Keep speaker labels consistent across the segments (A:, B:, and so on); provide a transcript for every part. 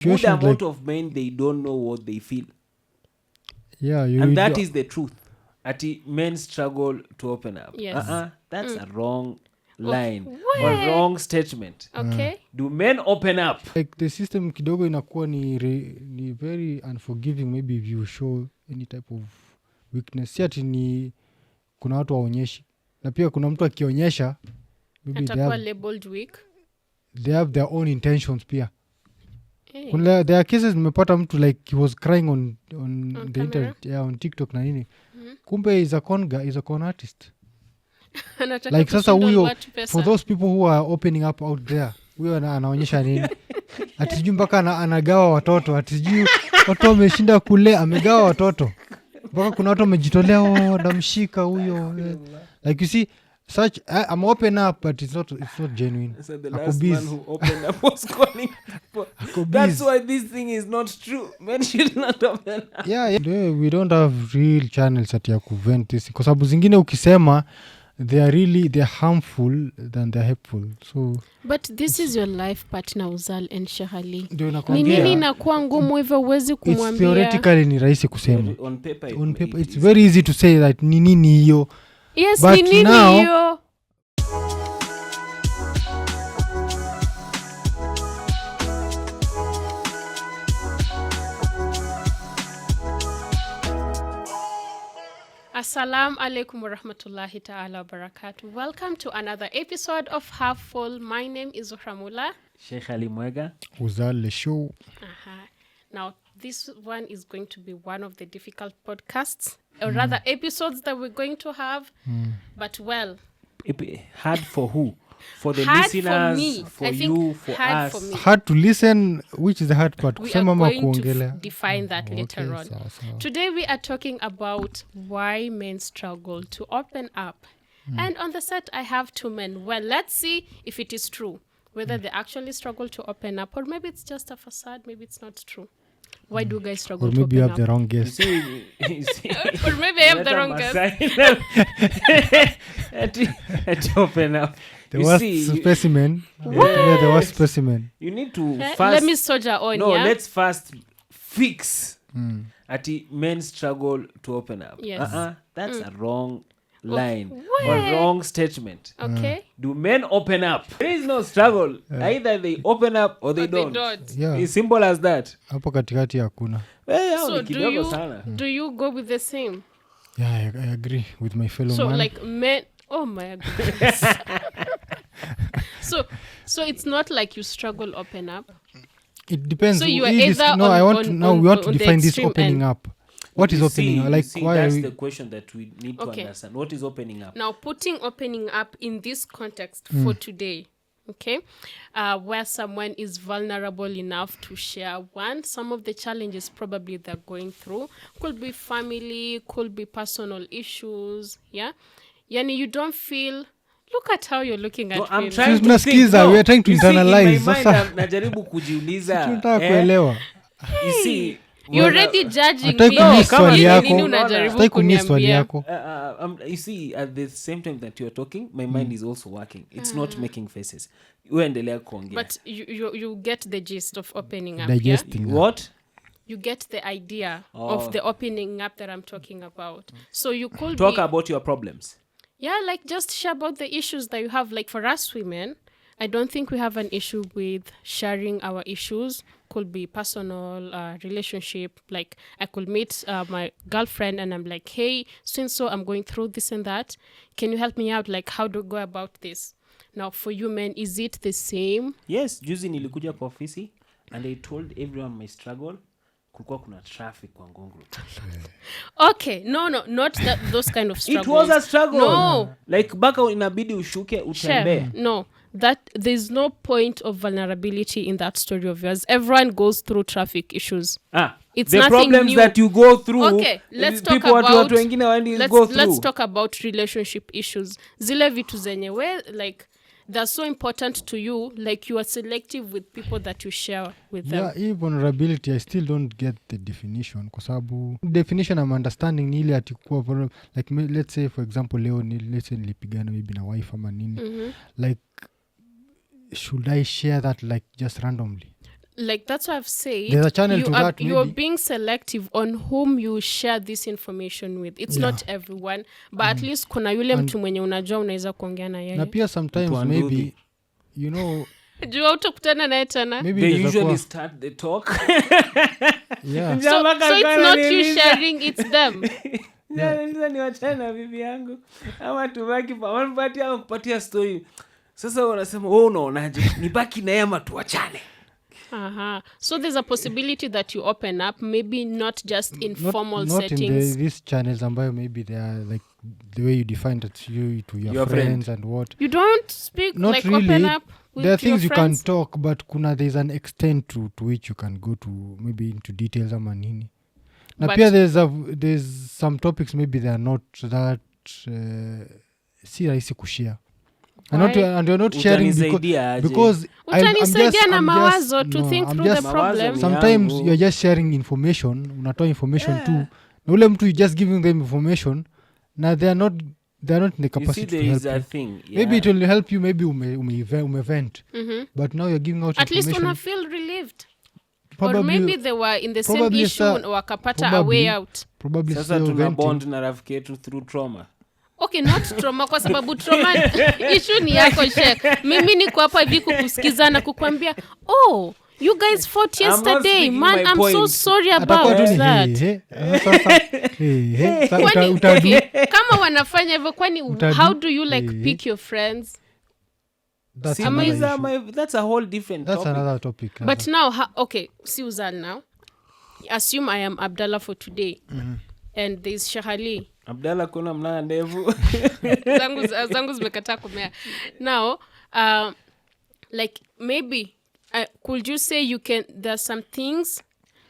A: good amount of men, they don't know what they feel.
B: Yeah,
A: and that is the truth. Men struggle to open up.
C: Yes.
A: That's a wrong line
C: or
A: wrong statement.
C: Okay.
A: Do men open up?
B: Like the system kidogo inakuwa ni very unforgiving, maybe if you show any type of weakness. Si ati ni kuna watu waonyeshi. Na pia kuna mtu akionyesha maybe
C: labeled weak.
B: They have their own intentions pia. Kuna there are cases nimepata mtu like he was crying on the internet, on TikTok na nini. Kumbe is a con artist. Like sasa huyo, for those people who are opening up out there, huyo anaonyesha nini? Atijui mpaka anagawa watoto, atijui watu wameshinda kule amegawa watoto. Mpaka kuna watu wamejitolea ndamshika huyo. Like you see, such I'm open up, but it's not genuine.
A: So the last man who opened up was calling. That's why this thing is not true. Men should not open up.
B: Yeah, we don't have real channels at ya kuvent this. Kwa sababu zingine ukisema they're harmful than they're helpful. So
C: but this is your life partner Uzal and Shahali.
B: Ni
C: nini inakuwa ngumu hivyo uwezi kumwambia?
B: It's theoretically ni rahisi kusema.
A: On paper
B: it's very easy to say that ni nini hiyo.
C: Yes,
B: but
C: ni nini hiyo? Assalamu alaikum warahmatullahi ta'ala wabarakatuh. Welcome to another episode of Half Full. My name is Zuhramula.
A: Sheikh Ali Mwega.
B: Uzal the show.
C: Now, this one is going to be one of the difficult podcasts, or rather episodes that we're going to have. But well,
A: hard for who? For the
C: hard
A: listeners,
C: for me.
A: for
C: I
A: you,
C: think
A: for
C: hard
A: us.
C: for me.
B: Hard to listen, which is the hard part.
C: We are going to define that later on.
B: So.
C: Today we are talking about why men struggle to open up. And on the set I have two men. Well, let's see if it is true. Whether they actually struggle to open up, or maybe it's just a facade, maybe it's not true. Why do guys struggle to open up?
B: Or maybe you have the wrong guess.
C: Or maybe I have the wrong guess.
A: To open up.
B: The worst specimen. The worst specimen.
A: You need to first...
C: Let me soldier on,
A: let's first fix men struggle to open up.
C: Yes.
A: That's a wrong line or wrong statement.
C: Okay.
A: Do men open up? There is no struggle. Either they open up or they don't.
B: Yeah.
A: It's simple as that.
B: Hapo katikati hakuna.
C: So do you go with the same?
B: Yeah, I agree with my fellow man.
C: So like men, oh my goodness. So it's not like you struggle open up.
B: It depends.
C: So you are either we
B: want to define this opening up. What is opening up? Like, why
A: that's the question that we need to understand. What is opening up?
C: Now, putting opening up in this context for today, okay, where someone is vulnerable enough to share some of the challenges probably they're going through. Could be family, could be personal issues, yeah? Yani, you don't feel... Look at how you're looking at me.
A: I'm trying to think.
B: We are trying to internalize.
A: In my mind, najaribu kujiuliza. You see...
C: You're already judging
B: me.
A: You see, at the same time that you're talking, my mind is also working. It's not making faces. But
C: you get the gist of opening up.
B: Digesting.
C: Yeah?
A: What?
C: You get the idea of the opening up that I'm talking about. So you could
A: talk about your problems.
C: Yeah, like just share about the issues that you have. Like for us women, I don't think we have an issue with sharing our issues. Could be personal, relationship. Like I could meet my girlfriend and I'm like, hey, so I'm going through this and that. Can you help me out? Like, how do I go about this? Now, for you men, is it the same?
A: Yes, juzi nilikuja kwa ofisi and I told everyone my struggle. Kulikuwa kuna traffic kwa Ngongoro.
C: Okay, no, not those kind of struggles.
A: It was a struggle.
C: No.
A: Like baka inabidi ushuke utembe.
C: No. That there's no point of vulnerability in that story of yours. Everyone goes through traffic issues. It's
A: the problems
C: new.
A: that you go through.
C: Okay, let's talk about
A: watu wengine go through.
C: Let's talk about relationship issues. Zile vitu zenye where like they're so important to you, like you are selective with people that you share with them.
B: Yeah, hii vulnerability I still don't get the definition kwa sababu definition I'm understanding ni ile atikuwa like let's say for example leo let's say nilipigana maybe na wife ama nini. Like should I share that like just randomly?
C: like that's what I've said.
B: There's a channel to that,
C: You're
B: maybe.
C: being selective on whom you share this information with. It's not everyone, but at least kuna yule mtu mwenye unajua unaweza kuongea na
B: Na
C: yeye.
B: pia sometimes
A: Mtu
B: maybe
A: anduthi.
B: you know
C: Jua utakutana naye tena.
B: maybe
A: They
B: inaweza
A: usually
B: kuwa-
A: start the talk.
B: yeah.
C: So it's not you sharing, it's them.
A: Sasa ni wachana na bibi yangu ama tubaki pamoja story. Sasa wanasema wewe unaonaje? Nibaki na yeye ama tuachane?
C: So there's a possibility that you open up, maybe not just in formal
B: not
C: settings.
B: in these channels ambayo maybe they are like the way you define that you to your
A: Your
B: friends
A: friend.
B: and what.
C: You don't speak
B: Not
C: like
B: really.
C: open up with
B: There are
C: your
B: things you
C: friends.
B: can talk, but there's an extent to which you can go to maybe into details ama nini. Na
C: But-
B: pia there's some topics maybe they are not that si rahisi kushare. And you're not sharing
A: Utanisaidia aje?
B: because
C: Utanisaidia na mawazo to think through the
A: Mawazo
C: problem.
A: ni-
B: sometimes
A: yangu.
B: you're just sharing information, unatoa information too. Na ule mtu you just giving them information na they're not in the
A: You see,
B: capacity
A: there
B: to help
A: is a
B: you.
A: thing.
B: Maybe it will help you, maybe umevent. But now you're giving out
C: At least
B: information.
C: una feel relieved. Or maybe they were in the same
B: probably
C: issue
B: sir,
C: wakapata a
B: probably.
C: way out.
B: Probably
A: Sasa
B: still
A: tuna
B: venting.
A: bond na rafiki yetu through trauma.
C: Okay, not trauma kwa sababu trauma issue ni yako Sheikh. Mimi niko hapa hivi kukusikiza na kukwambia, "Oh, you guys fought
A: I'm not
C: yesterday.
A: speaking
C: Man,
A: my
C: I'm so
A: point.
C: sorry
B: Atakuwa
C: about
B: tu ni
C: that." Kwani,
B: utadu
C: okay, kama wanafanya hivyo kwani
B: Utadu.
C: how do you like pick your friends?
B: That's
A: See,
B: another
A: these are
B: issue.
A: that's a whole different
B: That's
A: topic.
B: another topic.
C: But now, okay, Susan now. Assume I am Abdallah for today. And there's Shahali.
A: Abdalla kuna mlana ndevu.
C: zangu zimekataa kumea. Now, like maybe, could you say there's some things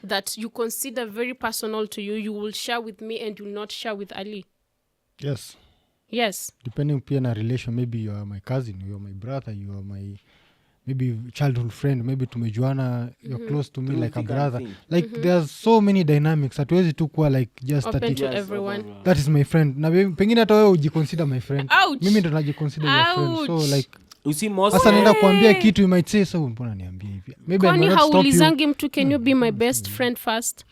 C: that you consider very personal to you, you will share with me and you will not share with Ali?
B: Yes.
C: Yes.
B: Depending pia na relation, maybe you are my cousin, you are my brother, you are my maybe childhood friend, maybe tumejuana, you're close to me
A: Through
B: like a
A: thick and
B: brother.
A: thin.
B: Like there's so many dynamics. Hatuwezi tu kuwa like just
C: Open
B: that
C: to
A: Yes,
C: everyone.
A: overall.
B: that is my friend. Na pengine hata wewe ujiconsider my friend.
C: Ouch.
B: Mimi ndo najiconsider your friend.
C: Ouch.
B: So like
A: You see, most
B: hasa naenda kuambia kitu you might say so mbona niambie hivi. Maybe I
C: Kwani
B: might not stop you.
C: haulizangi mtu, can you be my best friend first?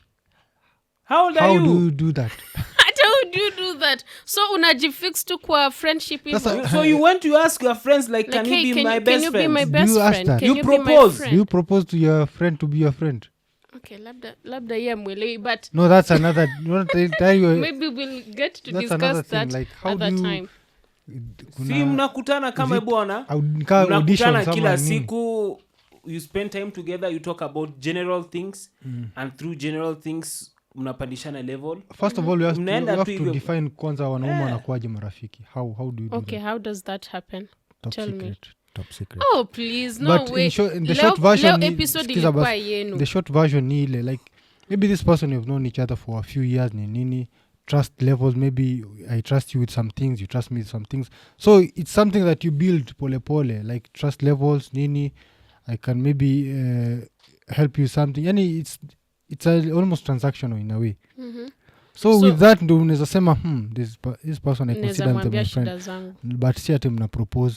A: How old are
B: How
A: you?
B: do you do that?
C: How do you do that? So unajifix tu kwa friendship hivyo?
B: Sasa-
A: So you went to ask your friends like, can
C: Like,
A: you
C: hey,
A: be my
C: can
A: best
C: you
A: friend?
C: be my best
B: you ask
C: friend?
B: that?
C: Can
A: You
C: you be my
A: propose.
C: friend?
B: You propose to your friend to be your friend.
C: Okay, labda yeye mwelewi, but
B: No, that's another. You want to tell you.
C: maybe we'll get to
B: That's another
C: discuss that
B: thing, like, how
C: other
B: do you-
C: time.
A: Si mnakutana kama
B: Is it-
A: bwana.
B: Kaa
A: Mnakutana
B: auditions ama
A: kila
B: nini?
A: siku, you spend time together, you talk about general things and through general things mnapandishana level.
B: First of all, you have
A: Mnaenda tu
B: to
A: hivyo.
B: define kwanza wanaume wanakuwaje marafiki. How do you do
C: Okay,
B: that?
C: how does that happen?
B: Top
C: tell me.
B: secret. Top secret.
C: Oh, please, no
B: But
C: way.
B: in the
C: Leo-
B: short version,
C: leo episode
B: sikiza
C: ilikuwa
B: basi,
C: yenu.
B: the short version ni ile like maybe this person you've known each other for a few years ni nini, trust levels, maybe I trust you with some things, you trust me with some things, so it's something that you build pole pole, like trust levels nini, I can maybe help you something, yani it's almost transactional in a way. So with that ndo unaweza sema this person I
C: Naweza
B: consider them
C: mwambia
B: my
C: shida
B: friend,
C: zangu.
B: but si ati mna propose.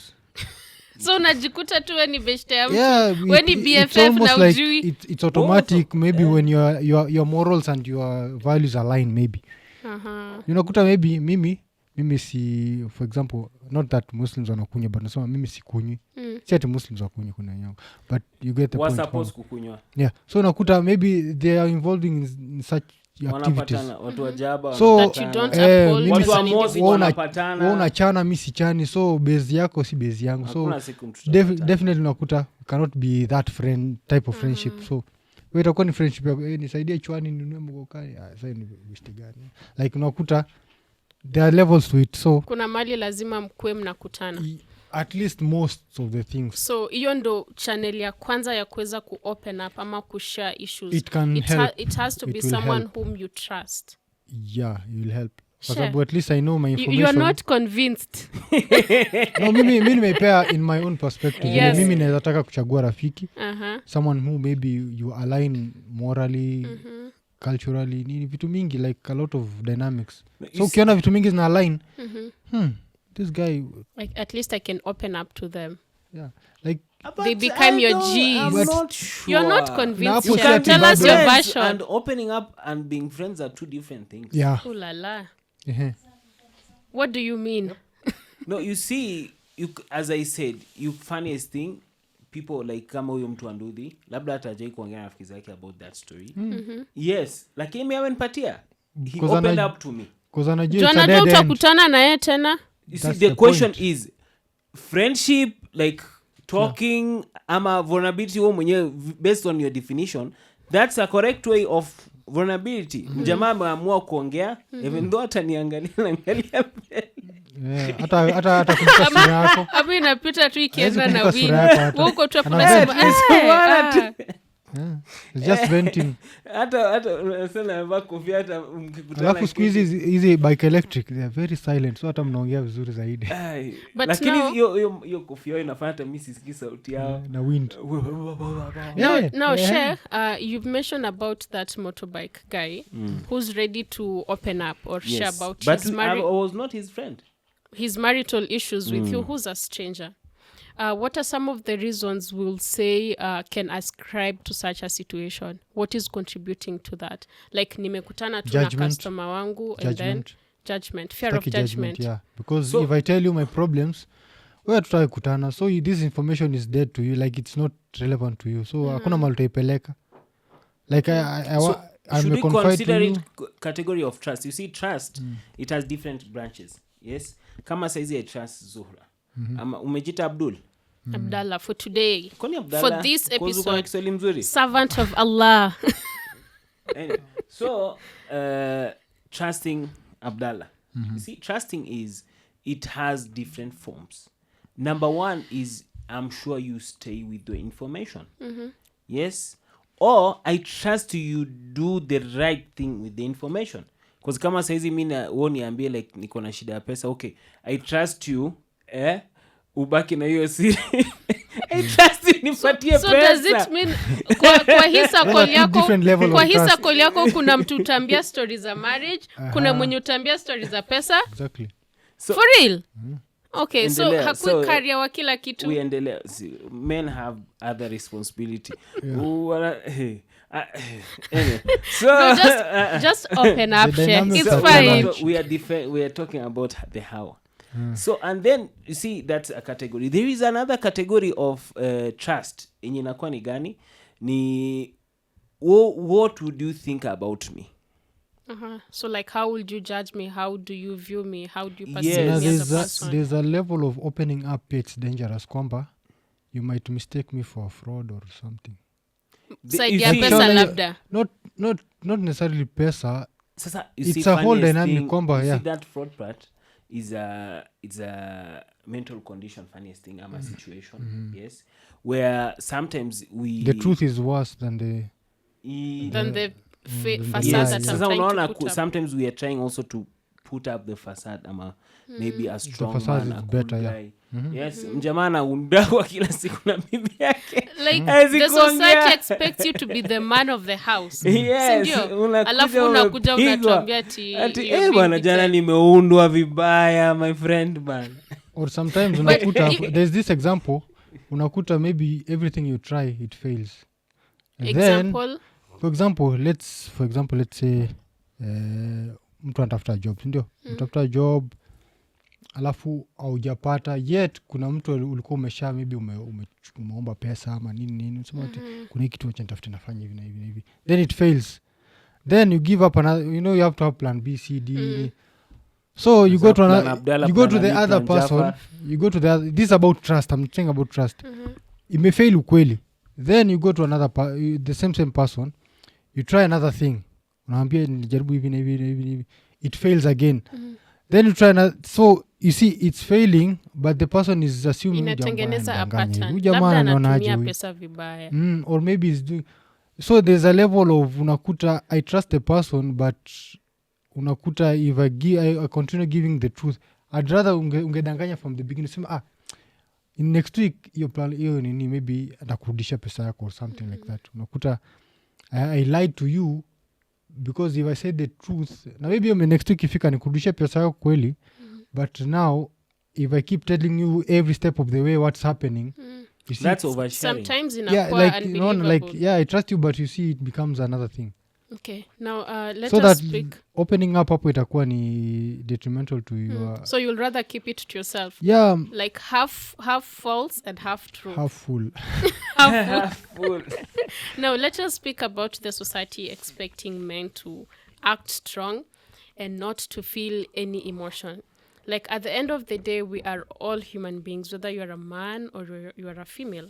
C: So unajikuta tu we ni beshte ya mtu.
B: Yeah,
C: We ni
B: it's
C: BFF
B: almost
C: na
B: like
C: ujui.
B: it's automatic maybe when your morals and your values align maybe. Unakuta maybe mimi si, for example, not that Muslims wanakunywa, but nasema mimi sikunywi. Si ati Muslims wakunywi kuna yangu, but you get the
A: Was
B: point.
A: supposed kukunywa.
B: Yeah, so unakuta maybe they are involving in such activities.
A: Wanapatana, watu wajaba.
B: So,
C: That you don't
B: eh,
C: uphold
B: mimi
C: as
A: Watu
C: an
A: wa Mosi
C: individual.
A: wanapatana.
B: wewe unachana mi sichani, so base yako si base yangu, so
A: Hakuna siku tutapatana.
B: definitely unakuta cannot be that friend type of friendship. So wewe itakuwa ni friendship yako, nisaidie chwani ninunue mgokani, sasa ni besti gani, like unakuta there are levels to it, so
C: Kuna mali lazima mkue mnakutana.
B: at least most of the things
C: So hiyo ndo channel ya kwanza ya kuweza kuopen up ama kushare issues.
B: It can help.
C: It has to
B: It
C: be
B: will
C: someone
B: help.
C: whom you trust.
B: yeah you will help, kwa
C: Sure.
B: sababu at least I know my
C: You are
B: information.
C: not convinced.
B: No, mimi nimepea in my own perspective.
C: Yes.
B: Mimi naweza taka kuchagua rafiki,
C: Uh-huh.
B: someone who maybe you align morally, culturally, ni vitu mingi, like a lot of dynamics. So ukiona vitu mingi zina align, this guy,
C: Like at least I can open up to them.
B: yeah, like
C: they become your
A: I'm
C: G's.
A: not sure.
C: You're not convinced.
B: You
C: yet.
B: can
C: Tell us your
A: Friends
C: version.
A: and opening up and being friends are two different things.
B: Yeah.
C: Ooh la la.
B: Uh-huh.
C: What do you mean?
A: No, you see, as I said, funniest thing, people like kama huyo mtu Anduthi, labda hatajai kuongea na rafiki zake about that story. Yes, lakini mimi amenipatia. He opened up to me.
B: Because anajua
C: Juu
B: it's a
C: anajua
B: dead end.
C: utakutana na yeye tena.
A: You see,
B: That's
A: the
B: the
A: question
B: point.
A: is friendship, like talking, ama vulnerability wewe mwenyewe based on your definition, that's a correct way of vulnerability. Jamaa ameamua kuongea, even though ataniangalia naangalia mbele.
B: Yeah, hata kumbuka sura yako.
C: Hapo inapita tu ikienda
B: Hawezi
C: na
B: kumbuka
C: wind.
B: sura yako hata.
C: Huko tu hapo
B: Anabet.
C: unasema
B: Yeah. It's just venting.
A: hata unasema amevaa kofia hata mkikutana.
B: Alafu siku hizi bike electric they are very silent, so hata mnaongea vizuri zaidi.
C: But
A: lakini
C: now-
A: hiyo kofia inafanya hata mimi sisikii sauti yao.
B: Na wind.
C: Now, Sheikh, you've mentioned about that motorbike guy who's ready to open up or share
A: Yes,
C: about
A: but
C: his,
A: I was not his friend.
C: his marital issues with you, who's a stranger. What are some of the reasons we'll say can ascribe to such a situation? What is contributing to that? Like nimekutana tu na
B: Judgment.
C: customer wangu and then judgment, fear of
B: Sitaki
C: judgment.
B: yeah. Because
A: So-
B: if I tell you my problems, wewe tutai kutana, so this information is dead to you, like it's not relevant to you, so hakuna mahali utaipeleka. Like
A: So,
B: I'm
A: should we
B: confide
A: consider
B: to
A: it
B: you.
A: category of trust? You see, trust, it has different branches. Yes, kama saizi I trust Zuhra. Ama umejita Abdul.
C: Abdallah, for today,
A: Kwani Abdallah?
C: for this
A: Kwa uko na
C: episode,
A: Kiswahili mzuri.
C: servant of Allah.
A: Anyway, so trusting Abdallah. You see, trusting it has different forms. Number one is I'm sure you stay with the information. Yes, or I trust you do the right thing with the information. Because kama saizi mimi niambie like niko na shida ya pesa, okay, I trust you ubaki na hiyo siri. I trust you nipatie
C: So
A: pesa.
C: does it mean kwa hii circle yako,
B: different level of
C: kwa hii
B: trust.
C: circle yako kuna mtu utambia stories za marriage, kuna mwenye utambia stories za pesa?
B: Exactly.
A: So,
C: For real? Okay, so
A: Endelea.
C: hakui
A: So,
C: career wa kila kitu.
A: we endelea. See, men have other responsibility. Anyway, so
C: No, just open up,
B: The
C: Sheikh.
B: dynamics
C: It's
B: are
C: fine.
B: different.
A: we are talking about the how. So and then you see that's a category. There is another category of trust. Yenye inakuwa ni gani? Ni what would you think about me?
C: So like how would you judge me? How do you view me? How do you
A: Yes.
C: perceive
B: Now
C: me as a person?
B: there's a level of opening up, it's dangerous kwamba you might mistake me for a fraud or something.
C: Side
A: You
C: ya
A: see-
C: pesa
B: Surely-
C: labda.
B: Not necessarily pesa.
A: Sasa,
B: It's a whole dynamic kwamba,
A: you
B: yeah.
A: see that fraud part is a mental condition, funniest thing, ama situation, yes, where sometimes we
B: The truth is worse than the
C: Than the
B: than the
C: facade
B: lie,
C: that
B: yeah.
C: I'm
A: Sasa
C: trying
A: unaona
C: to put up.
A: sometimes we are trying also to put up the facade ama maybe a strong
B: facade
A: man,
B: is
A: a cool
B: better, yeah.
A: guy. Yes, mjamaa anaundawa kila siku na bibi yake.
C: Like
A: Hawezi
C: the
A: kuongea.
C: society expects you to be the man of the house.
A: Yes,
C: Sindio?
A: unakuja
C: Alafu unakuja
A: umepigwa.
C: unatuambia ati
A: Ati,
C: you're being
A: bwana jana
C: betrayed.
A: nimeundwa vibaya my friend bana.
B: or sometimes unakuta there's this example unakuta maybe everything you try it fails. And then
C: Example,
B: for example let's say mtu anatafuta job ndio mtafuta job alafu haujapata yet kuna mtu ulikuwa umesha maybe umeomba pesa ama nini unasema ati kuna hii kitu acha nitafute nafanya hivi na hivi na hivi, then it fails, then you give up another, you have to have plan B C D. So you go to
A: Plan
B: another,
A: Abdallah,
B: you go to
A: plan
B: the
A: Ali,
B: other
A: plan
B: person,
A: Jafar.
B: you go to the other, this is about trust, I'm saying about trust. Imefail ukweli, then you go to another the same person, you try another thing, unaambia nilijaribu hivi na hivi na hivi na hivi, it fails again. Then you try another, so you see it's failing but the person is assuming
C: inatengeneza a pattern.
B: huyu jamaa
C: Labda
B: anaonaje
C: anatumia
B: huyu?
C: pesa vibaya.
B: Or maybe he's doing, so there's a level of unakuta I trust the person but unakuta if I continue giving the truth I'd rather ungedanganya from the beginning, sema in next week hiyo plan hiyo nini maybe atakurudisha pesa yako or something like that. Unakuta I lied to you because if I said the truth na maybe next week ifika nikurudisha pesa yako kweli, but now if I keep telling you every step of the way what's happening You see,
A: That's oversharing.
C: Sometimes in a
B: yeah,
C: poor
B: like
C: unbelievable.
B: like I trust you, but you see, it becomes another thing.
C: Okay, now let
B: So
C: us
B: that
C: speak.
B: opening up hapo itakuwa ni detrimental to your.
C: So you'll rather keep it to yourself.
B: Yeah,
C: Like half false and half true.
B: half full.
A: Full.
C: Now let us speak about the society expecting men to act strong and not to feel any emotion. Like at the end of the day, we are all human beings, whether you are a man or you are a female.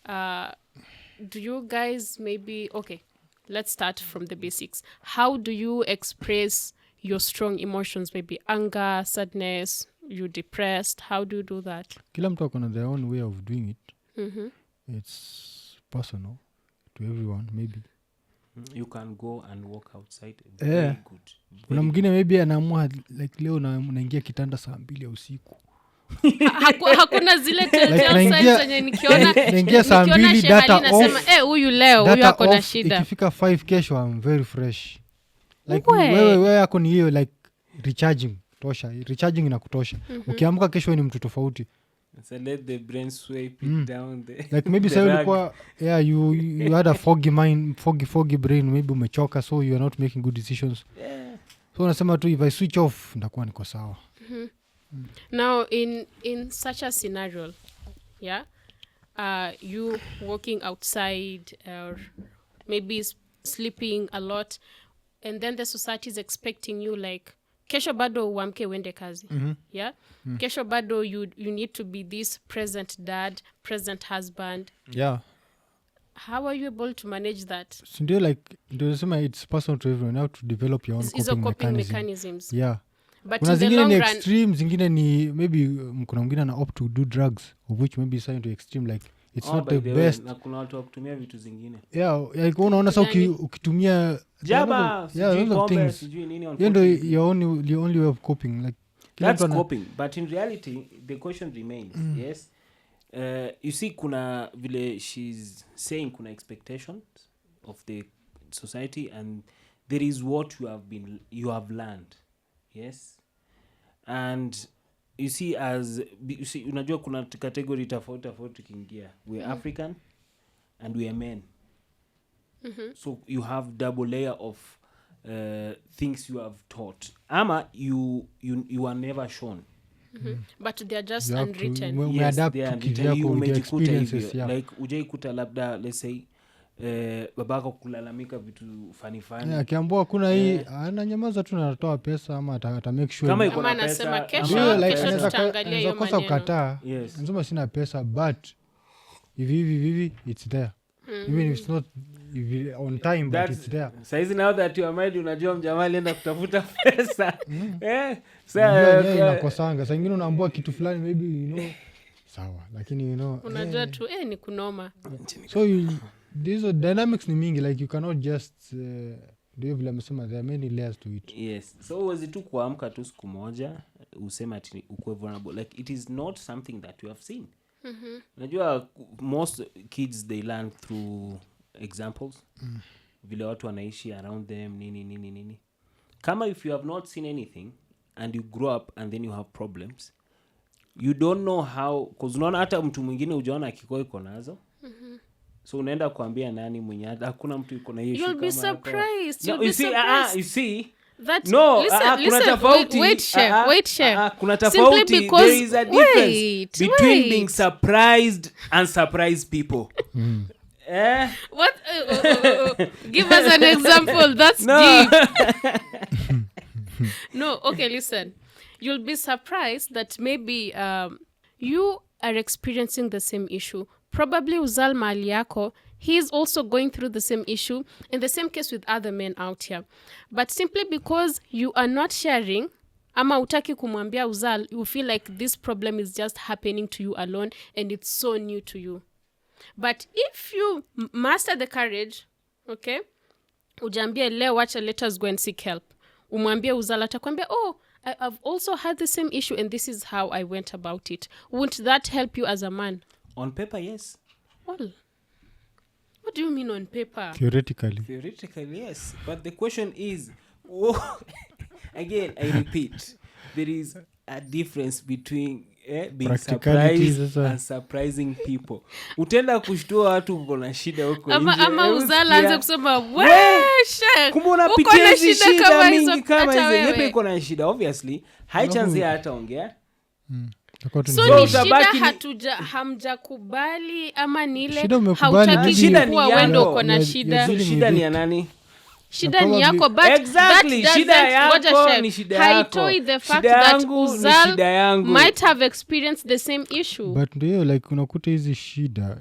C: Do you guys maybe okay? Let's start from the basics. How do you express your strong emotions? Maybe anger, sadness, you're depressed. How do you do that?
B: Kila mtu akona their own way of doing it.
C: Mm-hmm.
B: It's personal to everyone maybe.
A: You can go and walk outside.
B: Yeah.
A: Very good.
B: Kuna mwingine maybe anaamua like leo naingia kitanda saa 2 ya usiku.
C: Hakuna zile telltale
B: Like,
C: signs zenye nikiona
B: naingia saa 2 data
C: nasema
B: off.
C: huyu leo huyu
B: Data
C: ako na
B: off,
C: shida.
B: ikifika 5 kesho I'm very fresh. Like
C: We.
B: wewe yako ni hiyo like recharging tosha. Recharging inakutosha. Ukiamka kesho ni mtu tofauti.
A: So let the brain swipe it down there.
B: Like maybe say ulikuwa you had a foggy mind, foggy brain, maybe umechoka, so you are not making good decisions.
A: Yeah.
B: So unasema tu if I switch off ndakuwa niko sawa.
C: Now in such a scenario, yeah, you walking outside or maybe sleeping a lot, and then the society is expecting you like kesho bado uamke uende kazi. Yeah, kesho bado you need to be this present dad, present husband.
B: Yeah.
C: How are you able to manage that?
B: So ndio like ndio nasema it's personal to everyone. You have to develop your own
C: Is coping
B: coping
C: mechanisms.
B: Yeah.
C: But
B: Kuna
C: in the
B: zingine
C: long
B: ni
C: run,
B: extreme, zingine ni maybe kuna mwingine ana opt to do drugs, of which maybe is into extreme, like it's not the best.
A: Na kuna watu wa kutumia vitu zingine.
B: Yeah, like unaona sasa ukitumia
A: Jaba,
B: yeah, those of things.
A: sijui nini on
B: You know your only way of coping, like
A: that's coping, but in reality the question remains. Yes, you see kuna vile she's saying kuna expectations of the society and there is what you have learned. Yes, and you see unajua kuna category tofauti kiingia. We are African and we are men. So you have double layer of things you have taught. Ama you are never shown.
C: but they are just
B: you have
C: unwritten.
B: to
A: Yes,
B: adapt
A: they are
B: to
A: unwritten. You
B: your
A: umejikuta
B: experiences.
A: hivyo.
B: Yeah.
A: Like ujaikuta labda let's say babako kulalamika vitu fani.
B: Yeah, akiambua kuna hii ananyamaza tu na anatoa pesa ama ata make sure
A: Kama iko
C: Ama
A: na
C: anasema
A: pesa,
C: kesho,
A: ama
B: like,
C: kesho
A: pesa.
C: tutaangalia hiyo
B: kosa
C: maneno.
B: ukataa.
A: Yes.
B: Anasema sina pesa but hivi it's there. Even if it's not on time but it's there.
A: Saizi now that you are married unajua mjamaa alienda kutafuta pesa.
B: Inakosanga saa ingine unaambua kitu fulani maybe sawa lakini
C: Unajua tu ni kunoma.
B: so these dynamics ni mingi, like you cannot just ndio vile amesema there are many layers to it.
A: Yes, so uwezi tu kuamka tu siku moja useme ati ukuwe vulnerable, like it is not something that you have seen. Unajua most kids they learn through examples. Vile watu wanaishi around them nini. Kama if you have not seen anything and you grow up and then you have problems, you don't know how, cause unaona hata mtu mwingine ujaona akiko iko nazo. So unaenda kuambia nani mwenye hakuna mtu yuko na hiyo.
C: You'll be surprised. You'll be
A: you see,
C: surprised.
A: you see
C: That
A: no,
C: listen,
A: kuna tofauti.
C: wait, share.
A: Kuna
C: Simply
A: tofauti.
C: because
A: There is a difference between being surprised and surprised people.
C: What? Give us an example. That's
A: No.
C: deep. No, okay, listen. You'll be surprised that maybe you are experiencing the same issue. Probably Uzal mahali yako, he's also going through the same issue, in the same case with other men out here. But simply because you are not sharing, ama utaki kumwambia Uzal, you feel like this problem is just happening to you alone and it's so new to you. But if you master the courage, okay, ujambia leo wacha, let us go and seek help. Umwambia Uzal, atakwambia, I've also had the same issue and this is how I went about it. Won't that help you as a man?
A: On paper, yes.
C: Well, what do you mean on paper?
B: Theoretically,
A: yes. But the question is, again, I repeat, there is a difference between being
B: Practicality
A: surprised and surprising people. Utenda kushtua watu uko na shida huko nje.
C: Ama uzala anze kusema shit.
A: Kumbe unapitia hizi shida mingi kama hizo. Yepe iko na shida obviously. Haichanzi hata ongea.
C: So ni shida hamjakubali ama ni ile hautaki kuwa wendo uko na shida.
A: Shida ni ya nani?
C: Shida ni yako, but
A: exactly. Shida yako ni shida yako.
C: Haitoi the fact that Uzal might have experienced the same issue.
B: But ndio like unakuta hizi shida,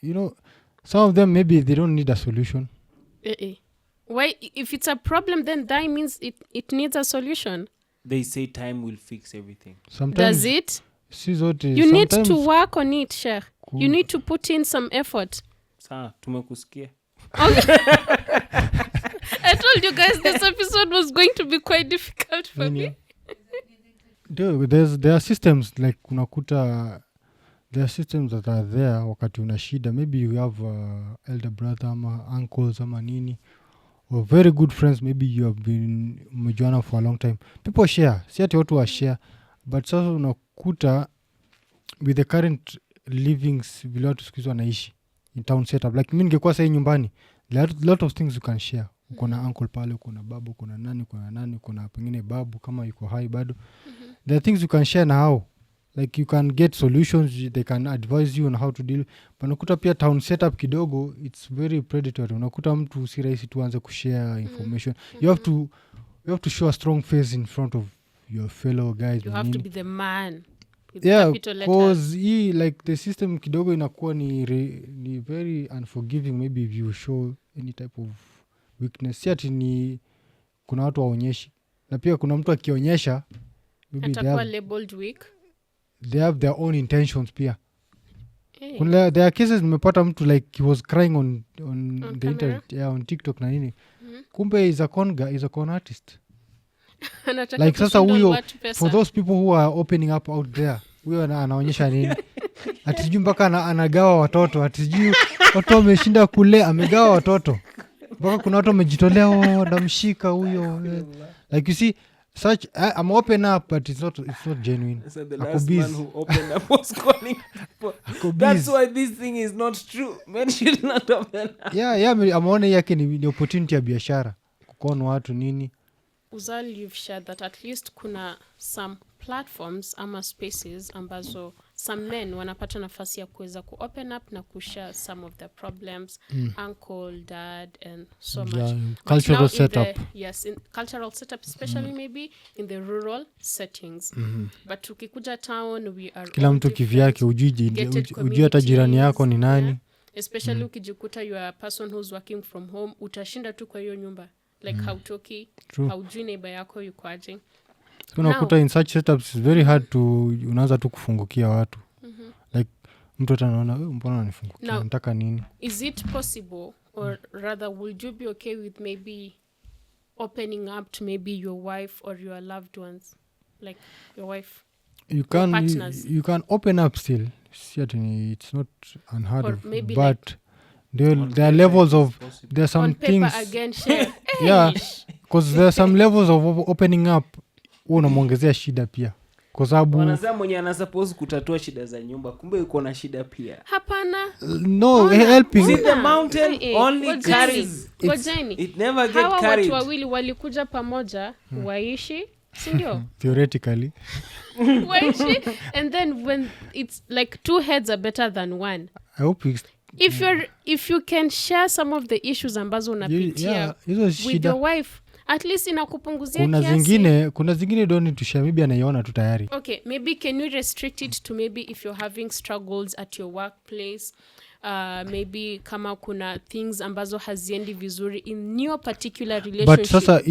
B: you know, some of them maybe they don't need a solution.
C: Why? If it's a problem, then that means it needs a solution.
A: They say time will fix everything.
B: Sometimes
C: does it?
B: You
C: need to work on it, Sheikh. You need to put in some effort.
A: Sawa, tumekusikia.
C: Okay. I told you guys this episode was going to be quite difficult for me.
B: There are systems like unakuta, there are systems that are there wakati una shida. Maybe you have elder brother ama uncles ama nini, or very good friends. Maybe you have been mmejuana for a long time. People share, si ati watu wa share, but sasa unakuta with the current livings vile watu siku hizi wanaishi in town setup, like mimi ningekuwa sasa nyumbani, there are a lot of things you can share. Uko na uncle pale, uko na babu, uko na nani, uko na pengine babu kama yuko hai bado. There are things you can share now, like you can get solutions, they can advise you on how to deal. But unakuta pia town setup kidogo, it's very predatory. Unakuta mtu si rahisi tuanze kushare information. You have to show a strong face in front of your fellow guys.
C: You have to be the man.
B: Because like the system kidogo inakuwa ni very unforgiving. Maybe if you show any type of weakness, si ati ni kuna watu waonyeshi, na pia kuna mtu akionyesha maybe
C: labeled weak.
B: They have their own intentions pia. Kuna there are cases nimepata mtu like he was crying on the internet, on TikTok na nini. Kumbe is a con artist. Like sasa huyo, for those people who are opening up out there, huyo anaonyesha nini? Atijui mpaka anagawa watoto, atijui watu wameshinda kule, amegawa watoto. Mpaka kuna watu wamejitolea damshika huyo. Like you see, such I'm open up, but it's not genuine.
A: So the last man who opened up was calling people. That's why this thing is not true. Men should not open up.
B: Yeah, ameona yake ni opportunity ya biashara. Kukono watu nini.
C: Uzal, you've shared that at least kuna some platforms ama spaces ambazo some men wanapata nafasi ya kuweza ku-open up na kushare some of their problems, uncle, dad, and so much.
B: Cultural setup.
C: In cultural setup, especially maybe in the rural settings. But ukikuja town, we are
B: kila mtu kivyake, ujui hata jirani yako ni nani.
C: Yeah. Especially ukijikuta you are a person who's working from home, utashinda tu kwa hiyo nyumba. Like hautoki, haujui neighbor yako yuko aje.
B: Unakuta in such setups it's very hard to unaanza tu kufungukia watu. Like mtu atanaona mbona ananifungukia, nataka nini?
C: Is it possible, or rather would you be okay with maybe opening up to maybe your wife or your loved ones, like your wife?
B: You can open up still. Certainly it's not unheard of, but like there are levels of, there are some
C: on
B: things
C: again, share.
B: Yeah, because there are some levels of opening up. Unamwongezea shida pia, kwa sababu
A: wanasema mwenye ana suppose kutatua shida za nyumba, kumbe yuko na shida pia.
C: Hapana.
B: No, helping.
A: See, the mountain only carries. It never get
C: hawa
A: carried.
C: Watu wawili walikuja pamoja waishi, si ndio?
B: Theoretically.
C: Waishi, and then when it's like two heads are better than one.
B: I hope
C: if you can share some of the issues ambazo unapitia with your wife, at least inakupunguzia kiasi.
B: Kuna zingine don't need to share, maybe anaiona tu tayari.
C: Okay, maybe can you restrict it to maybe if you're having struggles at your workplace, maybe kama kuna things ambazo haziendi vizuri in your particular relationship.
B: But sasa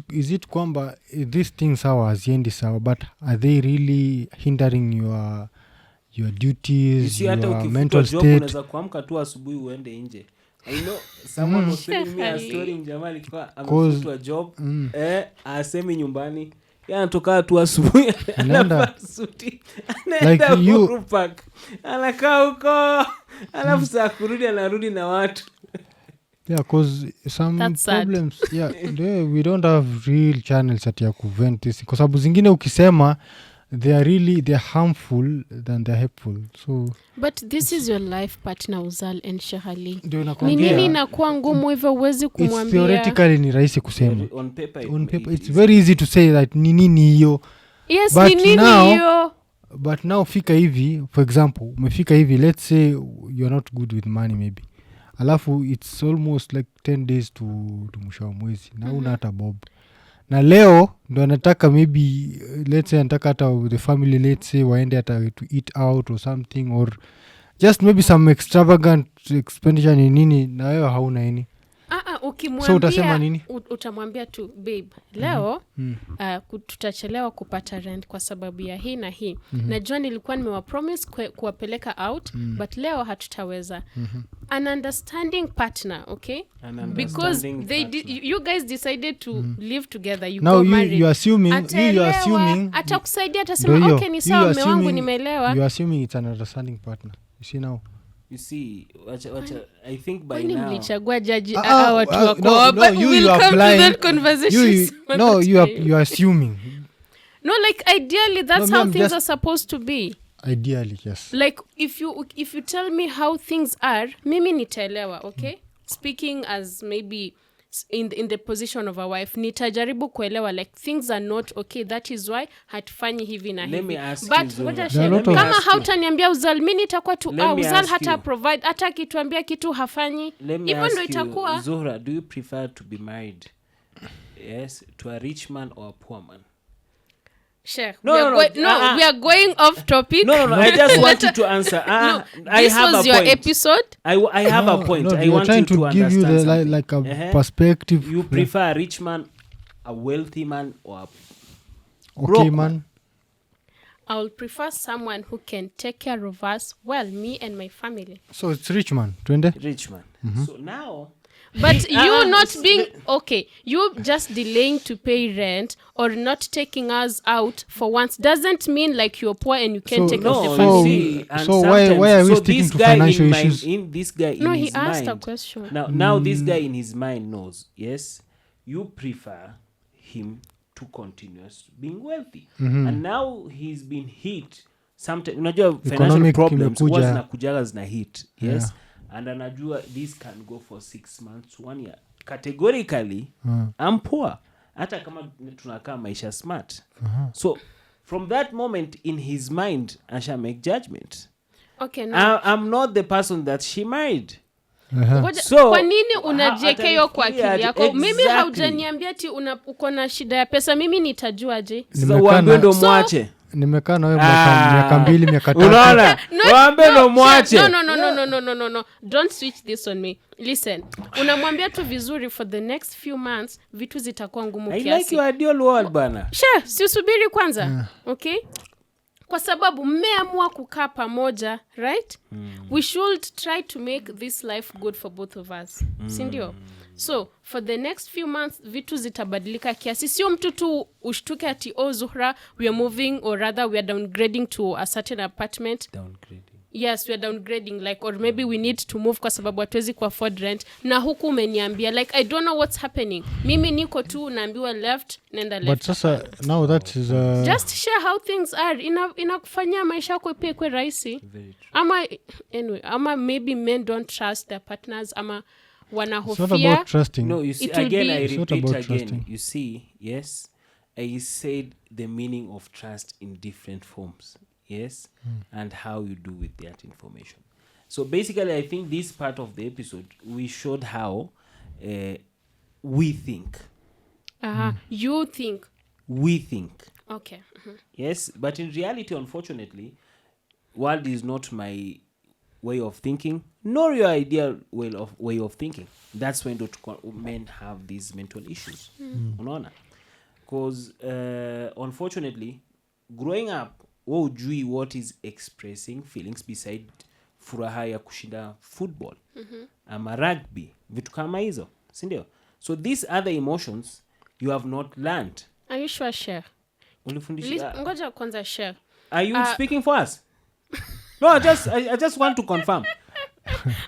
B: is it kwamba these things haziendi sawa, but are they really hindering your duties, your mental state?
A: Unaweza kuamka tu asubuhi uende nje. I know someone was telling me a story, mjamaa alikuwa amefutwa job, asemi nyumbani, anatoka tu asubuhi anavaa suti, anaenda like park, anakaa huko, alafu saa kurudi anarudi na watu.
B: Yeah, because some problems, we don't have real channels at ya kuvent this, kwa sababu zingine ukisema they're harmful than they're helpful. So
C: but this is your life partner Uzal and Shahali.
B: ndio
C: Ni
B: nakwambia,
C: nini inakuwa ngumu hivyo uwezi
B: it's
C: kumwambia?
B: theoretically ni rahisi kusema.
A: On paper,
B: On paper it's very easy to say that ni nini hiyo.
C: Yes,
B: But
C: ni nini
B: now-
C: hiyo?
B: But now fika hivi, for example, umefika hivi, let's say you're not good with money maybe. Alafu it's almost like 10 days to mwisho wa mwezi. Na una hata bob. Na leo ndo anataka maybe let's say anataka hata the family, let's say waende hata to eat out or something, or just maybe some extravagant expenditure ni nini, na wewe hauna any.
C: Ukimwambia,
B: So utasema nini?
C: Utamwambia tu babe, leo tutachelewa kupata rent kwa sababu ya hii na hii. Najua nilikuwa nimewapromise kuwapeleka out, but leo hatutaweza. An understanding partner, okay? Because you guys decided to live together, you
B: Now
C: got married.
B: you assuming
C: atakusaidia, atasema okay, ni sawa, mume wangu nimeelewa.
B: You assuming it's an understanding partner. You see now.
A: You see, wacha, I think by
C: Kwani
A: now
C: mlichagua jaji
B: no,
C: watu wako, but
B: you
C: we'll come
B: applying-
C: to that conversation.
B: You are assuming.
C: No, like ideally that's
B: No,
C: how
B: ma'am,
C: things
B: just-
C: are supposed to be.
B: Ideally, yes.
C: Like if you tell me how things are, mimi nitaelewa, okay? Speaking as maybe in the position of a wife, nitajaribu kuelewa like things are not okay, that is why hatufanyi hivi na
A: Let
C: hivi.
A: me ask
C: But
A: you, Zola.
C: ngoja
B: There are a lot of-
C: kama
A: ask you.
C: hautaniambia Uzal, mimi nitakuwa tu
A: Let me
C: Uzal
A: ask
C: hata
A: you.
C: provide, hata kituambia kitu hafanyi.
A: Let me
C: Hivyo
A: ask
C: ndo
A: you,
C: itakuwa.
A: Zohra, do you prefer to be married, yes, to a rich man or a poor man?
C: Sheikh,
A: No,
C: we are
A: no,
C: going-
A: no,
C: we are going off topic.
A: No, I just want you to answer.
C: No,
A: I
C: this
A: have
C: was
A: a
C: your
A: point.
C: episode.
A: I have a point.
B: No,
A: I
B: we are
A: want
B: trying
A: you to
B: give you
A: understand
B: the
A: something.
B: like a perspective.
A: You prefer a rich man, a wealthy man, or a
B: okay,
A: broke
B: man.
C: I will prefer someone who can take care of us, well, me and my family.
B: So it's rich man. Twende.
A: rich man? So now,
C: But you not
A: it's-
C: being okay, you just delaying to pay rent or not taking us out for once doesn't mean like you're poor and you can't
B: So-
C: take care of
A: no,
C: the
B: So-
C: family.
A: you see, and
B: so why
A: sometimes-
B: are we
A: so
B: sticking
A: this
B: to
A: guy
B: financial
A: in
B: issues?
A: this guy in
C: No, he
A: his
C: asked a
A: mind.
C: question.
A: Now this guy in his mind knows. Yes, you prefer him to continue being wealthy, and now he's been hit. Sometimes unajua financial
B: Economic
A: problems
B: kimekuja.
A: huwa zinakujaga zina hit. Yes, and anajua this can go for 6 months, 1 year. Categorically, I'm poor. Hata kama tunakaa maisha smart. So from that moment in his mind, asha make judgment.
C: Okay, no.
A: I'm not the person that she married.
C: Ngoja,
A: So,
C: kwa nini unajiweka hiyo kwa
A: atanifikiria
C: akili yako? Mimi
A: exactly.
C: haujaniambia ati uko na shida ya pesa, mimi nitajuaje?
A: Sasa
B: Nimekaa
A: uambie
B: na-
A: ndo
C: So-
A: mwache.
B: Nimekaa na wewe
A: Ah.
B: miaka 2 miaka 3.
A: Unaona? Waambie ndo mwache.
C: No. Don't switch this on me. Listen, unamwambia tu vizuri for the next few months vitu zitakuwa ngumu
A: I
C: kiasi.
A: like your ideal world bana.
C: Si usubiri kwanza. Okay? Kwa sababu mmeamua kukaa pamoja, right? We should try to make this life good for both of us. Si ndio? So, for the next few months, vitu zitabadilika kiasi. Sio mtu tu ushtuke ati, Zuhra, we are moving, or rather we are downgrading to a certain apartment.
A: Downgrading.
C: Yes, we are downgrading, like, or maybe we need to move kwa sababu hatuwezi ku afford rent. Na huku umeniambia, like, I don't know what's happening. Mimi niko tu naambiwa left, nenda left.
B: But sasa now that is
C: Just share how things are. Inakufanyia maisha yako pia ikuwe rahisi.
A: Very true.
C: Ama maybe men don't trust their partners, ama
B: it's not
C: wanahofia.
B: about trusting.
A: No, you see,
C: It will
A: again,
C: be-
A: I
B: It's not
A: repeat
B: about
A: again.
B: trusting.
A: You see, yes, I said the meaning of trust in different forms. Yes, and how you do with that information. So basically, I think this part of the episode, we showed how we think.
C: You think.
A: We think.
C: Okay.
A: Yes, but in reality, unfortunately, world is not my way of thinking, nor your ideal way of thinking. That's when men have these mental issues. Unaona? Because unfortunately, growing up, ujui what is expressing feelings beside furaha ya kushinda football ama rugby, vitu kama hizo, si ndio? So these other emotions you have not learned.
C: Are you sure, share?
A: Ulifundisha.
C: Ngoja kwanza share.
A: Are you speaking for us? No, I just want to confirm.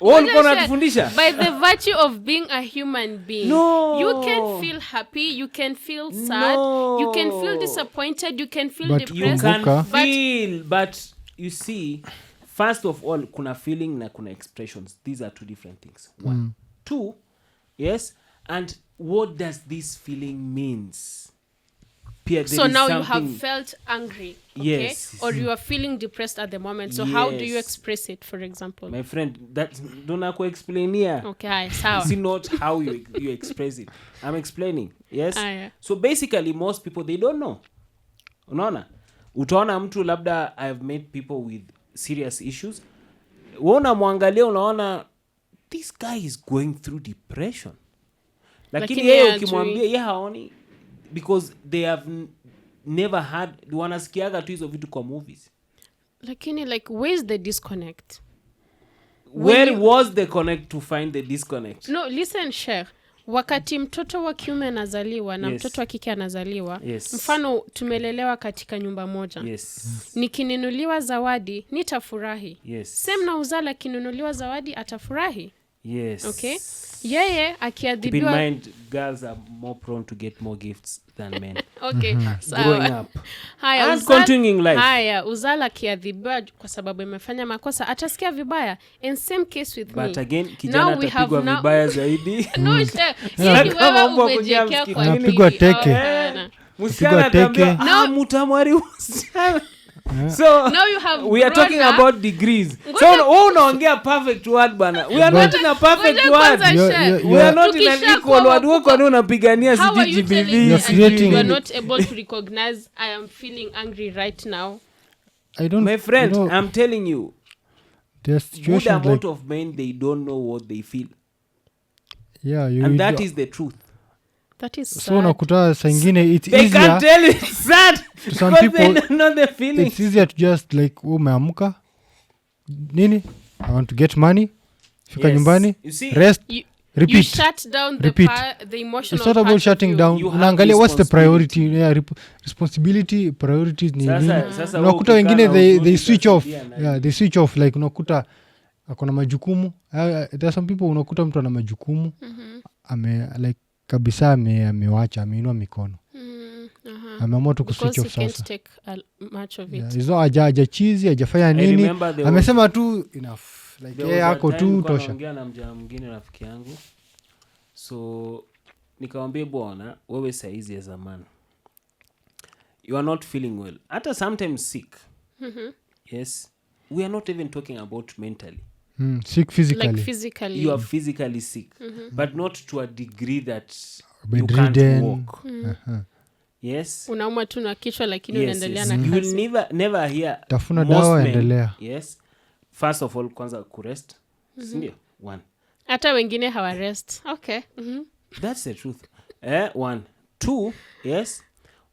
A: ulikuwa unatufundisha
C: by the virtue of being a human being.
A: No.
C: You can feel happy, you can feel sad, you can feel disappointed, you can feel
B: But
A: you
C: depressed.
A: can
B: Kumbuka.
A: feel but you see first of all kuna feeling na kuna expressions. These are two different things. One. Two, yes, and what does this feeling means? Pia,
C: So now you have felt angry, okay?
A: Yes.
C: Or you are feeling depressed at the moment. So how do you express it, for example?
A: My friend, that don't explain here.
C: Okay, sawa.
A: See not how you express it. I'm explaining. Yes.
C: Yeah.
A: So basically most people they don't know. Unaona? Utaona mtu labda I've met people with serious issues. Unaona mwangalia unaona this guy is going through depression. Lakini yeye ukimwambia yeye haoni because they have never had wanasikiaga tu hizo vitu kwa movies.
C: Lakini like where's the disconnect?
A: Where was the connect to find the disconnect?
C: No, listen Sheikh. Wakati mtoto wa kiume anazaliwa na mtoto wa kike anazaliwa, mfano tumelelewa katika nyumba moja. Nikinunuliwa zawadi nitafurahi. Same na Uzala kinunuliwa zawadi atafurahi. Okay? Yeye akiadhibiwa.
A: Keep in mind girls are more prone to get more gifts than men.
C: Okay. So,
A: growing up.
C: Haya,
A: and continuing life.
C: Haya, Uzala akiadhibiwa kwa sababu imefanya makosa atasikia vibaya. And same case with me.
A: But again, kijana atapigwa vibaya zaidi.
C: No, yeye wewe umejiwekea kwa
B: anapigwa teke.
A: Msichana atambia mtamwari msichana. So now you have we are talking about degrees. So unaongea perfect word bana. We are not in a perfect word. We are not in an equal word. Wewe kwani unapigania CGBV?
C: You are not able to recognize I am feeling angry right now.
B: I don't.
A: My friend, I'm telling you.
B: There's situations
A: good amount
B: like,
A: of men they don't know what they feel.
B: Yeah,
A: and that is the truth.
C: That is sad.
B: So unakuta saa ingine it's
A: they
B: easier.
A: They can tell it's sad
B: to some people
A: they don't know the feeling.
B: It's easier to just like umeamka nini I want to get money fika nyumbani rest repeat.
C: You shut down the emotional
B: it's not about shutting down. Unaangalia what's the priority. Yeah, responsibility priorities ni nini. Unakuta wengine they switch off. Yeah, they switch off like unakuta akona majukumu. There are some people unakuta mtu ana majukumu ame like kabisa amewacha ameinua mikono. Ameamua tu kuswitch off sasa. Hizo haja chizi hajafanya nini. Amesema tu enough. Like yeye ako tu tosha.
A: Naongea na mjana mwingine rafiki yangu. So nikamwambia bwana wewe saizi as a man you are not feeling well. Hata sometimes sick. Yes. We are not even talking about mentally.
B: Sick physically.
C: Like physically.
A: You are physically sick. But not to a degree that you
B: can't
A: walk. Yes.
C: Unauma tu na kichwa lakini unaendelea na
A: kazi. You will never hear.
B: Tafuna dawa endelea.
A: Yes. First of all kwanza kurest. Sindio? One.
C: Hata wengine hawa rest. Okay.
A: That's the truth. One. Two, yes.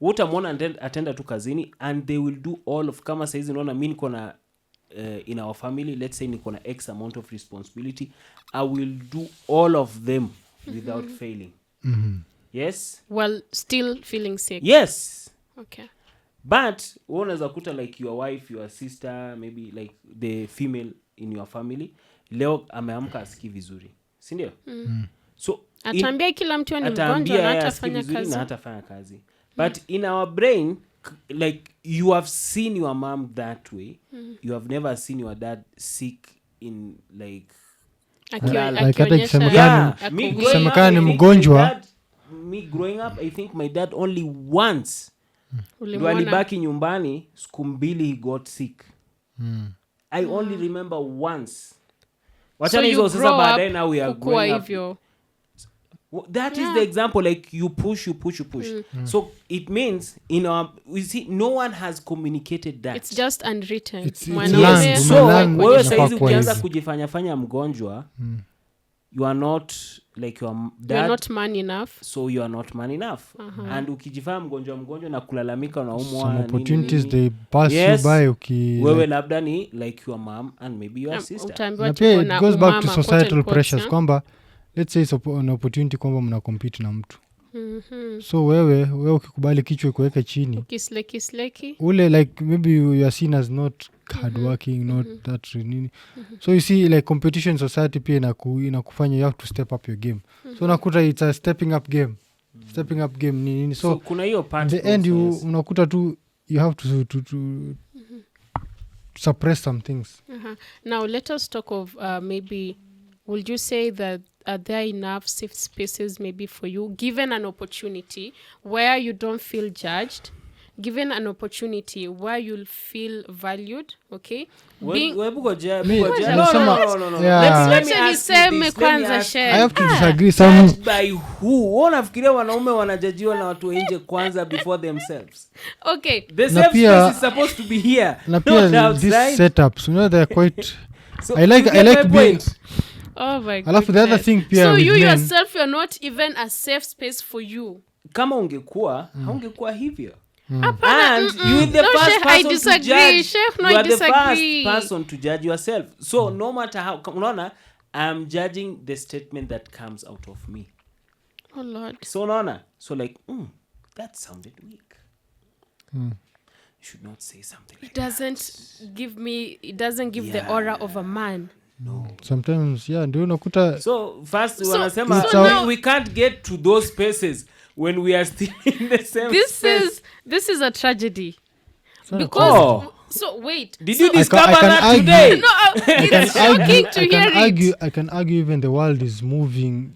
A: Utamwona atenda tu kazini and they will do all of kama saizi unaona mimi niko na in our family, let's say niko na X amount of responsibility, I will do all of them without failing. Yes.
C: While still feeling sick.
A: Yes.
C: Okay.
A: But unaweza kuta like your wife, your sister, maybe like the female in your family, leo ameamka asikii vizuri. Si ndio? So
C: atambia kila mtu ni mgonjwa na hatafanya kazi.
A: Na hatafanya kazi. But in our brain like you have seen your mom that way. You have never seen your dad sick in like
B: hata kisemekana ni mgonjwa.
A: Me growing up I think my dad only once ndo alibaki nyumbani siku mbili he got sick. I only remember once.
C: Wachana hizo sasa baadaye now we are growing up.
A: That is the example like you push. So it means we see no one has communicated that.
C: It's just unwritten.
A: So wewe saizi ukianza kujifanya mgonjwa you are not like your dad.
C: You're not man enough.
A: So you are not man enough. And ukijifanya mgonjwa na kulalamika na umwa
B: some opportunities they pass you by
A: wewe labda ni like your mom and maybe your sister.
B: It goes back to societal pressures kwamba let's say it's an opportunity kwamba mna compete na mtu So wewe ukikubali kichwa kuweka chini
C: kisleki
B: ule like maybe you are seen as not hardworking, not that nini. So you see like competition society pia inakufanya you have to step up your game. So unakuta it's a stepping up game nini. So
A: kuna hiyo part
B: the end unakuta tu you have to suppress some things.
C: Now let us talk of maybe would you say that are there enough safe spaces maybe for you, given an opportunity where you don't feel judged, given an opportunity where you'll feel valued, okay?
A: No.
C: Let me ask you this.
B: I have to disagree some
A: by who wanafikiria wanaume wanajajiwa na watu nje kwanza before themselves.
C: Okay,
A: the safe space is supposed to be here, not outside.
B: These setups, they're quite
A: so
B: I like being
C: oh my god.
B: Alafu the other thing pia
C: so you
B: men,
C: yourself you're not even a safe space for you.
A: Kama ungekuwa haungekuwa hivyo.
C: And
A: you are the first
C: Sheikh,
A: person
C: I disagree.
A: to judge.
C: Sheikh,
A: you are the
C: disagree.
A: first person to judge yourself. So no matter how, unaona, I'm judging the statement that comes out of me.
C: Oh Lord.
A: So unaona, so like, that sounded weak. You should not say something like that.
C: It doesn't give the aura of a man.
A: No.
B: Sometimes ndio unakuta.
A: So first
C: wanasema
A: we can't get to those spaces when we are still in the same space.
C: This is a tragedy.
B: Sorry.
C: Because so wait.
A: Did you discover that today?
C: No, it's shocking to hear it.
B: I can argue even the world is moving.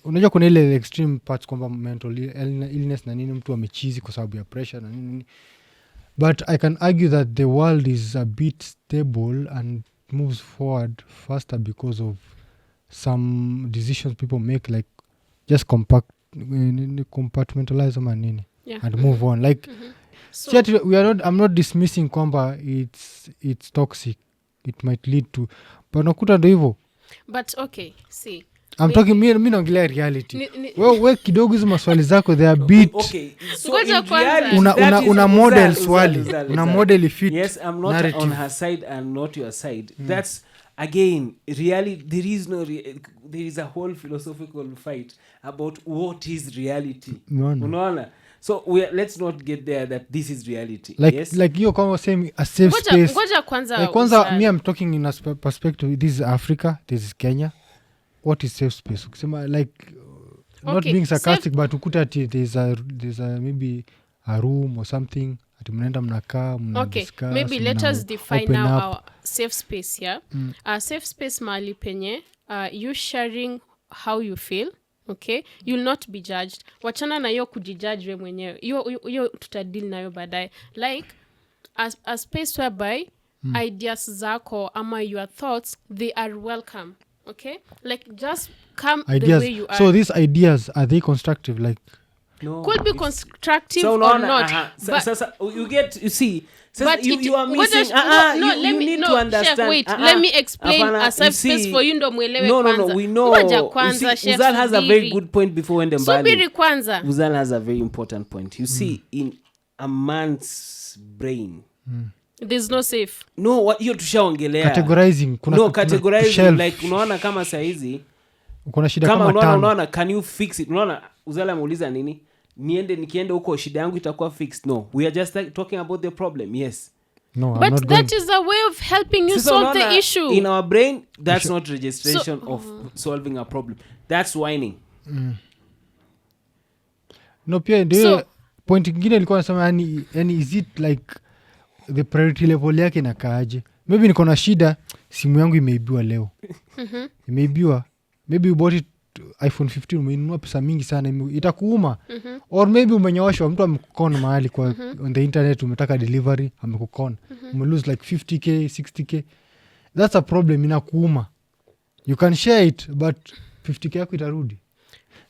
B: Unajua kuna ile extreme parts kwamba mental illness na nini, mtu amechizi kwa sababu ya pressure na nini. But I can argue that the world is a bit stable and moves forward faster because of some decisions people make, like just compartmentalize ama nini and move on. Like so, I'm not dismissing kwamba it's toxic, it might lead to, but nakuta ndo hivyo.
C: But okay, see,
B: I'm talking mi naongelea reality. We kidogo hizo maswali zako they are bit.
A: Okay, so
C: Ngoja
A: in reality,
B: una model swali, una model fit.
A: Yes, I'm not narrative. On her side and not your side. That's again really there is a whole philosophical fight about what is reality. Unaona? So let's not get there that this is reality.
B: Like you kama same a safe space.
C: Ngoja kwanza.
B: Kwanza me I'm talking in a perspective, this is Africa, this is Kenya. What is safe space? Kusema like not being sarcastic, but ukuta ati there's a maybe a room or something ati mnaenda mnakaa
C: discuss. Maybe let us define now our safe space here. Safe space mahali penye you sharing how you feel, okay? You'll not be judged. Wachana na hiyo kujijudge we mwenyewe. Hiyo tutadeal nayo baadaye. Like a space whereby ideas zako ama your thoughts, they are welcome. Okay, like just come
B: ideas.
C: The way you are.
B: So these ideas, are they constructive? Like
A: no,
C: could be constructive
A: so
C: or not.
A: You see.
C: But
A: you are missing. You need to understand.
C: Chef, wait, let me explain a safe space for you ndo mwelewe kwanza.
A: No, we know. Uzal has a very good point before when the
C: Subiri kwanza.
A: Uzal has a very important point. You see, in a man's brain,
C: there's no safe.
A: No, what hiyo tushaongelea.
B: Categorizing.
A: Categorizing like unaona kama saizi.
B: Kuna shida kama tano.
A: Unaona can you fix it? Unaona Uzala muuliza nini? Nikienda huko shida yangu itakuwa fixed. No, we are just talking about the problem. Yes.
B: No,
C: but I'm not that is a way of helping you solve the issue.
A: In our brain, that's not registration of solving a problem. That's whining.
B: No, pia ndio point nyingine nilikuwa nasema yani is it like the priority level yake inakaaje? Maybe niko na shida, simu yangu imeibiwa leo. Imeibiwa. Maybe you bought it iPhone 15, umeinunua pesa mingi sana, itakuuma. Or maybe umenyoshwa, mtu amekukona mahali kwa on the internet, umetaka delivery, amekukona. Lose like 50k, 60k. That's a problem, inakuuma. You can share it, but 50k yako itarudi.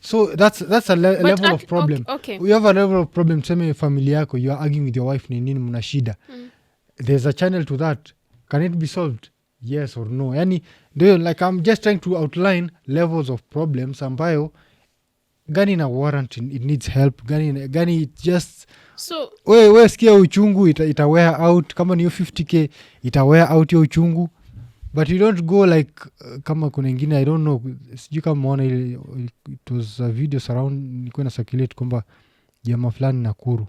B: So that's a level of problem.
C: Okay.
B: You have a level of problem, sema familia yako, you are arguing with your wife, nini mna shida. There's a channel to that. Can it be solved? Yes or no? Yani, like I'm just trying to outline levels of problems ambayo gani na warrant it needs help, gani it just
C: so
B: we sikia uchungu ita wear out, kama ni 50k ita wear out your uchungu, but you don't go like kama kuna ingine I don't know sijui kama muona ile it was a video surround nilikuwa na circulate kwamba jamaa fulani Nakuru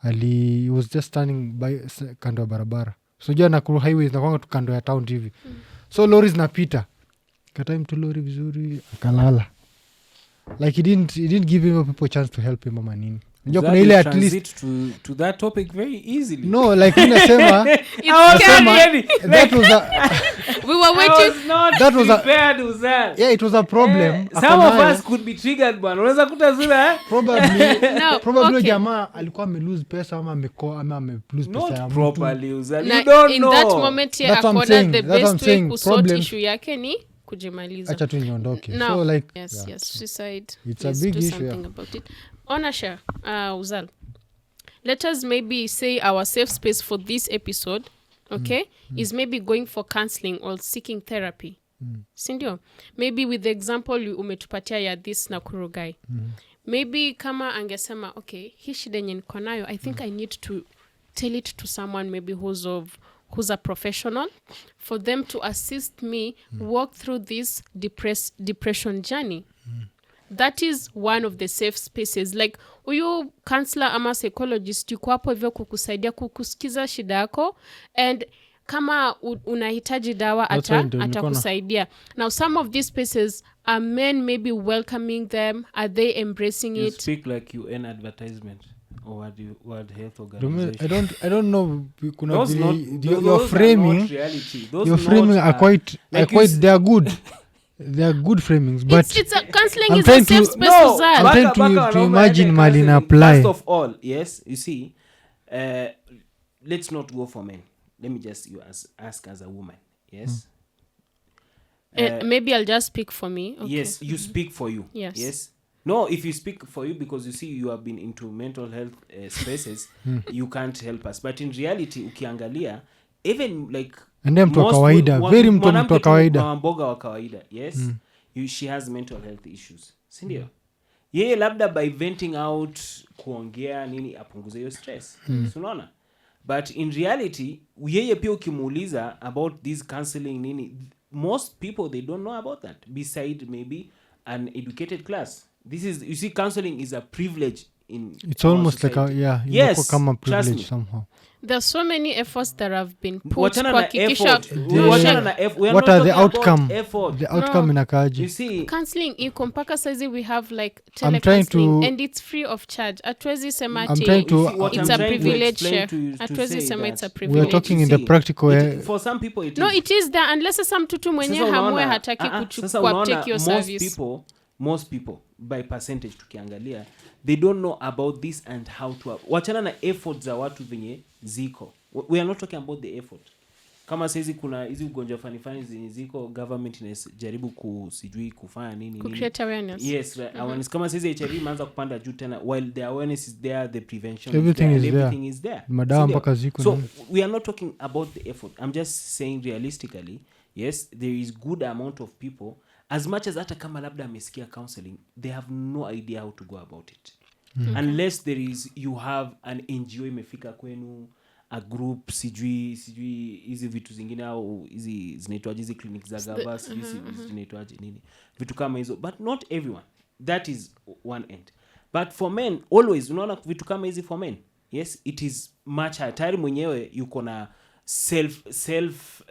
B: he was just standing by kando ya barabara so jua Nakuru highways na kwanga tu kando ya town hivi so lorries napita katai mtu lori vizuri akalala like he didn't give him people chance to help him ama nini unajua kuna ile at least
A: to that topic very easily
B: no like ninasema that was
C: we were waiting
B: that was
A: prepared with that.
B: Yeah, it was a problem.
A: Some of us could be triggered bwana. Unaweza kuta zile
B: probably jamaa alikuwa amelose pesa ama amelose pesa ya
A: mtu. Properly uza.
C: You don't in know. In that moment here akoda the best way kusort issue yake ni kujimaliza.
B: Acha tu niondoke.
C: No.
B: So like
C: yes, suicide.
B: It's a big issue.
C: Something about it. Onasha, Uzal. Let us maybe say our safe space for this episode, okay, is maybe going for counseling or seeking therapy. Sindio? Maybe with the example umetupatia ya this Nakuru guy. Maybe kama angesema, okay, hii shida yenye niko nayo, I think I need to tell it to someone maybe who's a professional for them to assist me walk through this depression journey. That is one of the safe spaces. Like huyu counselor ama psychologist yuko hapo hivyo kukusaidia kukusikiza shida yako and kama unahitaji dawa atakusaidia. Now some of these spaces are men maybe welcoming them, are they embracing
A: you
C: it?
A: You speak like you an advertisement or World Health Organization.
B: I don't know kuna
A: your
B: framing your framing are quite they are good. They are good framings, but
C: it's a counseling is a safe space to that.
B: I'm trying to imagine Malina apply.
A: First of all, yes, you see, let's not go for men. Let me just ask as a woman, yes.
C: Maybe I'll just speak for me. Okay.
A: Yes, you speak for you. Yes. No, if you speak for you because you see you have been into mental health spaces, you can't help us. But in reality, ukiangalia, even like
B: mtu wa kawaida very mtu wa kawaida
A: mboga wa kawaida yes she has mental health issues si ndio yeye labda by venting out kuongea nini apunguze hiyo stress unaona but in reality yeye pia ukimuuliza about this counseling nini most people they don't know about that beside maybe an educated class this is you see counseling is a privilege
B: it's almost society. Like
A: yes,
B: kama privilege somehow.
C: There's so many efforts that have been put
A: what are
B: the outcome the outcome inakaje
C: you see counseling iko mpaka saizi we have like telecounseling and it's free of charge atwezi sema it's a privilege atwezi sema it's a privilege
B: we are talking in the practical
A: for some people it is
C: no it is there unless some mtu mwenye hamwe hataki kuchukua take your service
A: most people by percentage tukiangalia they don't know about this and how to wachana na efforts za watu venye ziko we are not talking about the effort kama saizi kuna hizi ugonjwa fani zenye ziko government inajaribu kusijui kufanya nini
C: create awareness
A: yes awareness kama saizi HIV imeanza kupanda juu tena while the awareness is there the prevention
B: everything
A: is there
B: madawa mpaka ziko
A: so we are not talking about the effort I'm just saying realistically yes there is good amount of people as much as hata kama labda amesikia counseling they have no idea how to go about it unless there is you have an NGO imefika kwenu a group sijui hizi vitu zingine au hizi zinaitwaje hizi clinic za gava zinaitwaje nini vitu kama hizo but not everyone that is one end but for men always unaona vitu kama hizi for men yes it is much tayari mwenyewe yuko na self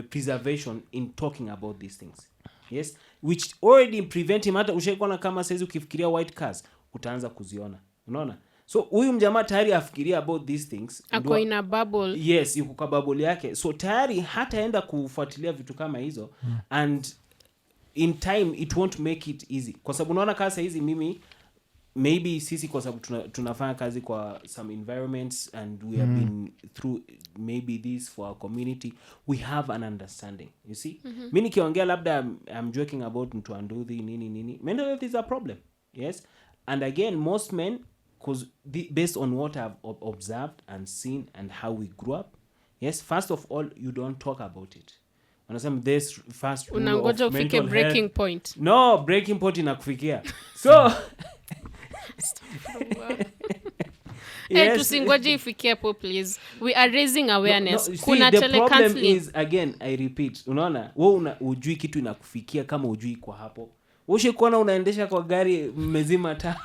A: preservation in talking about these things yes which already prevent him hata ushaikuona kama saizi ukifikiria white cars utaanza kuziona unaona so huyu mjamaa tayari afikiria about these things
C: ako in a bubble
A: yes yuko kwa bubble yake so tayari hataenda kufuatilia vitu kama hizo and in time it won't make it easy kwa sababu unaona kama hizi mimi maybe sisi kwa sababu tunafanya kazi kwa some environments and we have been through maybe this for our community we have an understanding you see mimi nikiongea labda I'm joking about mtu anduthi nini mental health is a problem yes and again most men because based on what I've observed and seen and how we grew up yes first of all you don't talk about it wanasema this first rule
C: unangoja
A: of
C: ufike breaking point
A: no breaking point inakufikia so Yes.
C: Tusingoje ifikie hapo please. We are raising awareness.
A: No, see,
C: Kuna
A: the problem
C: telecounseling.
A: is, again, I repeat, unaona wewe ujui kitu inakufikia kama ujui kwa hapo. Kuona unaendesha kwa gari mmezima taa.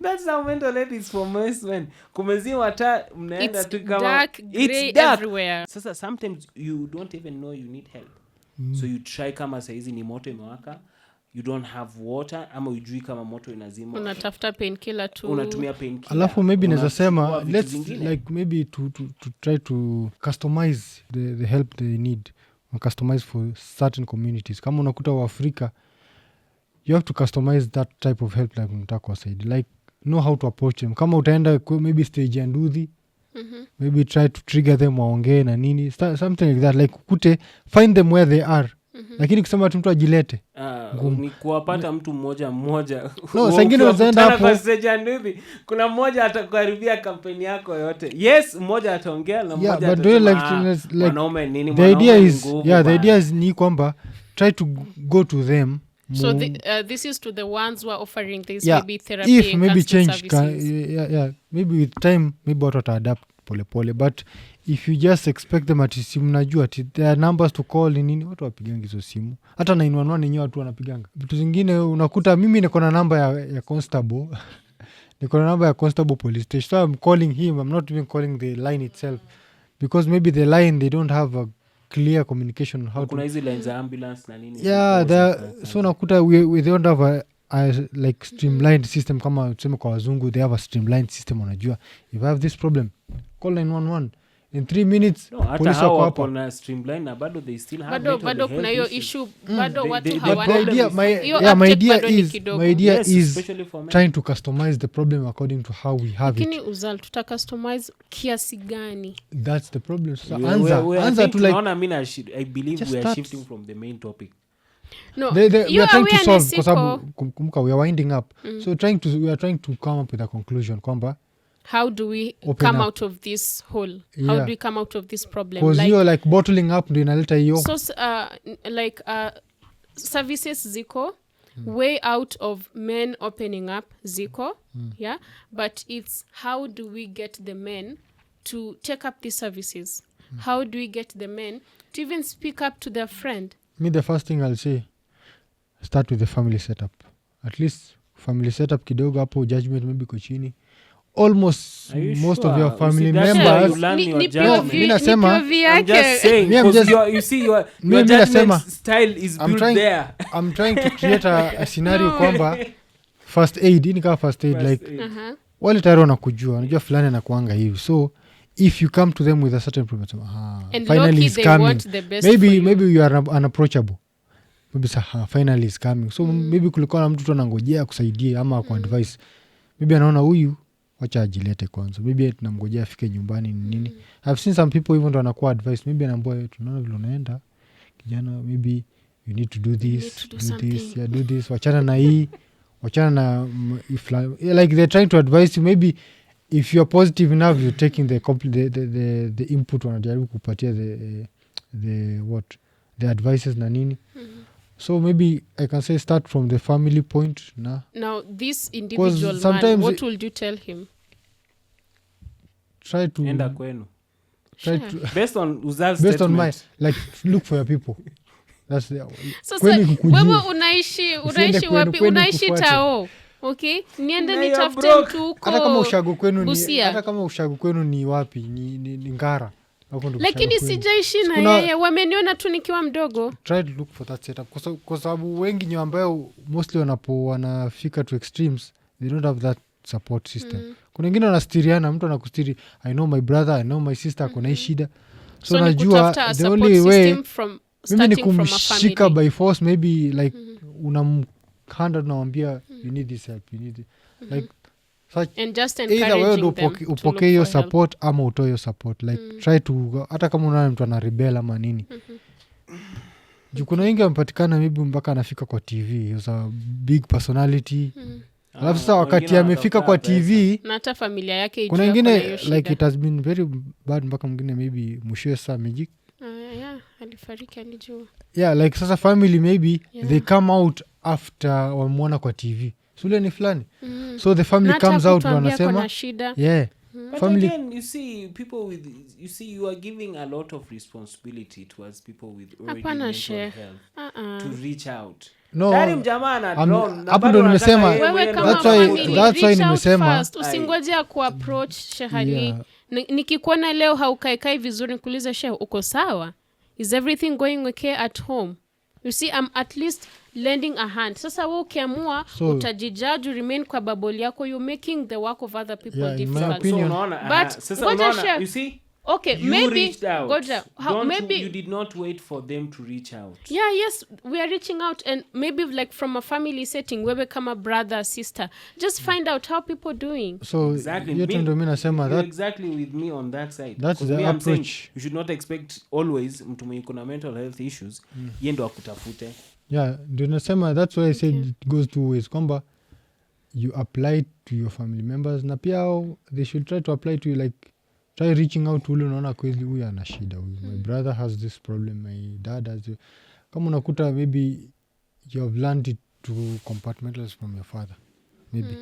A: That's how mental health is for most men. Kumezima taa mnaenda tu kama
C: dark,
A: it's dark
C: everywhere.
A: Sasa sometimes you don't even know you need help. So you try kama saizi ni moto imewaka, you don't have water ama ujui kama moto inazima,
C: unatafuta painkiller tu,
A: unatumia painkiller.
B: Alafu maybe naweza sema let's like maybe to try to customize the help they need, customize for certain communities. Kama unakuta wa Afrika, you have to customize that type of help like unataka kuwasaidia, like know how to approach them. Kama utaenda maybe stage ya nduthi, maybe try to trigger them waongee na nini, something like that, like ukute find them where they are. Lakini kusema mtu ajilete
A: ni kuwapata mtu mmoja
B: no, sangine unaenda hapo
A: kuna mmoja atakaribia kampeni yako yote. Yes, mmoja ataongea na mmoja wanaume nini,
B: the idea is ni kwamba try to go to them.
C: So this is to the ones who are offering this
B: maybe
C: therapy
B: if
C: and
B: maybe change
C: services.
B: Maybe with time maybe watu adapt pole, but if you just expect them ati simu najua ati there are numbers to call nini, watu wapigangi hizo simu. Hata 911 yenyewe watu wanapiganga. Vitu zingine unakuta mimi niko na namba ya constable niko na namba ya constable police station, so I'm calling him, I'm not even calling the line itself because maybe the line they don't have a clear communication how
A: kuna hizi lines za ambulance na nini.
B: So nakuta we don't have a like streamlined system. Kama tuseme kwa wazungu they have a streamlined system, unajua if I have this problem call 911 in 3 minutes.
A: Police wako hapo na streamline na bado they still have
C: bado kuna hiyo issue bado watu
B: hawana. My idea is trying to customize the problem according to how we have
C: it. Lakini tuta customize kiasi gani?
B: That's the problem. So
A: answer to like I believe we are shifting from the main topic.
C: No,
B: we are trying to solve kwa sababu kumbuka we are winding up. So we are trying to come up with a conclusion kwamba
C: how do we come out of this hole? How do we come out of this problem?
B: Because you're like bottling up ndio inaleta hiyo.
C: So services ziko way out of men opening up ziko, yeah, but it's how do we get the men to take up these services? How do we get the men to even speak up to their friend?
B: Me, the first thing I'll say, start with the family setup. At least family setup kidogo hapo, judgment maybe ko chini. Almost most of your family members.
A: I'm just saying, you see your judgment style is built there.
B: I'm trying to create a scenario kwamba first aid, ini kama first aid like wale tayari wanakujua, unajua fulani anakuanga hivi. So if you come to them with a certain problem, finally is coming. Maybe you are unapproachable. Maybe finally is coming. So maybe kulikuwa na mtu tu anangojea kusaidia ama ku advice. Maybe anaona huyu wacha ajilete kwanza. Maybe tunamngojea afike nyumbani nini. I've seen some people even ndo anakuwa advice. Maybe anaambia tunaona vile unaenda kijana, maybe you need to do this, do this. Wachana na hii, wachana na like they're trying to advise you. Maybe if you're positive enough, you're taking the input wanajaribu kupatia the advices na nini. So maybe I can say start from the family point.
C: Now this individual man, what will you tell him?
B: Try to
A: enda kwenu.
B: Based on my like look for your people. That's the
C: wewe unaishi wapi? Unaishi Tao. Okay? Niende nitafute mtu huko.
B: Hata kama ushago kwenu ni wapi? Ni Ngara.
C: Lakini sijaishi na yeye, wameniona tu nikiwa mdogo.
B: Try to look for that setup kwa sababu wengi ni ambao mostly wanafika to extremes, they don't have that support system. Kuna wengine wanastiriana, mtu anakustiri, I know my brother, I know my sister kuna hii shida. So najua the only way mimi ni kumshika by force, maybe like unamhanda tunamwambia you need this help, you need it. Like
C: and just encouraging them to
B: upokee hiyo support ama utoe hiyo support, like try to, hata kama unaona mtu ana rebel ama nini. Juu kuna wengi wamepatikana maybe mpaka anafika kwa TV, he's a big personality. Alafu sasa wakati amefika kwa TV
C: na hata familia yake
B: kuna wengine like it has been very bad, mpaka mwingine maybe mwishowe saa magic
C: alifariki alijua.
B: Like sasa family maybe they come out after wameona kwa TV. Sule ni fulani. so the family
C: Hata
B: comes out
C: kutuambia
B: wanasema
C: kuna shida.
B: yeah
A: But
B: family
A: again, you see, people with, you see, you are giving a lot of responsibility towards people with already
C: Hapana,
A: mental
C: Sheikh.
A: health to reach out.
B: no
A: Tayari mjamaa ana drone, na
B: hapo
A: bado
B: ndo
A: unataka
B: nimesema
A: yeye
C: Wewe
A: mwenyewe ndo
C: kama
B: That's why-
C: family,
B: that's why
C: reach out
B: nimesema-
C: first. Usingoje ya kuapproach Shehali.
B: Yeah.
C: Nikikuona leo haukaikai vizuri nikuulize Sheikh, uko sawa? Is everything going okay at home? You see, I'm at least lending a hand. Sasa wewe ukiamua
B: So-
C: utajijudge, remain kwa bubble yako, you're making the work of other people
B: Yeah, in my
C: difficult.
B: opinion-
A: So unaona,
C: But
A: sasa
C: ngoja
A: unaona,
C: Sheikh.
A: you see,
C: Okay,
A: you
C: maybe
A: reached out.
C: ngoja,
A: Don't
C: maybe
A: you did not wait for them to reach out.
C: yeah, yes, we are reaching out, and maybe like from a family setting, wewe kama brother, sister, just find out how people doing.
B: so
A: Exactly.
B: hiyo tu ndo mi nasema
A: You're
B: that
A: exactly with me on that side.
B: That's
A: 'Cause
B: the
A: me, I'm saying
B: approach.
A: you should not expect always mtu mwenye kuna mental health issues yeye ndo akutafute.
B: yeah ndio nasema that's why I said it goes two ways kwamba you apply to your family members na pia they should try to apply to you, like try reaching out ule unaona kweli huyu ana shida huyu my brother has this problem, my dad has this. Kama unakuta maybe you have learned it to compartmentalize from your father maybe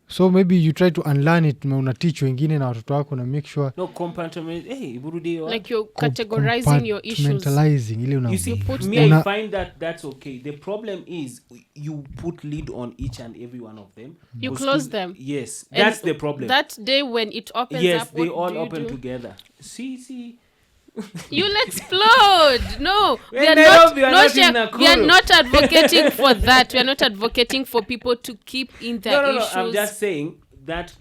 B: so maybe you try to unlearn it na una teach wengine na watoto wako na make sure
A: No compartment. Hey, burudi wa.
C: Like you're categorizing your issues.
B: compartmentalizing ile una
A: You see,
C: put
A: me,
C: them-
A: I find that that's okay. The problem is you put lid on each and every one of them.
C: You
A: 'Cause
C: close them.
A: Yes,
C: And
A: that's the problem.
C: That day when it opens
A: Yes,
C: up,
A: they
C: what
A: all
C: do you
A: open
C: do?
A: together. See.
C: You'll explode. No, we
A: When
C: are
A: Nairobi, we are
C: no,
A: not in
C: Sheikh, we are
A: Nakuru.
C: not advocating for that. We are not advocating for people to keep in their
A: No.
C: issues.
A: I'm just saying that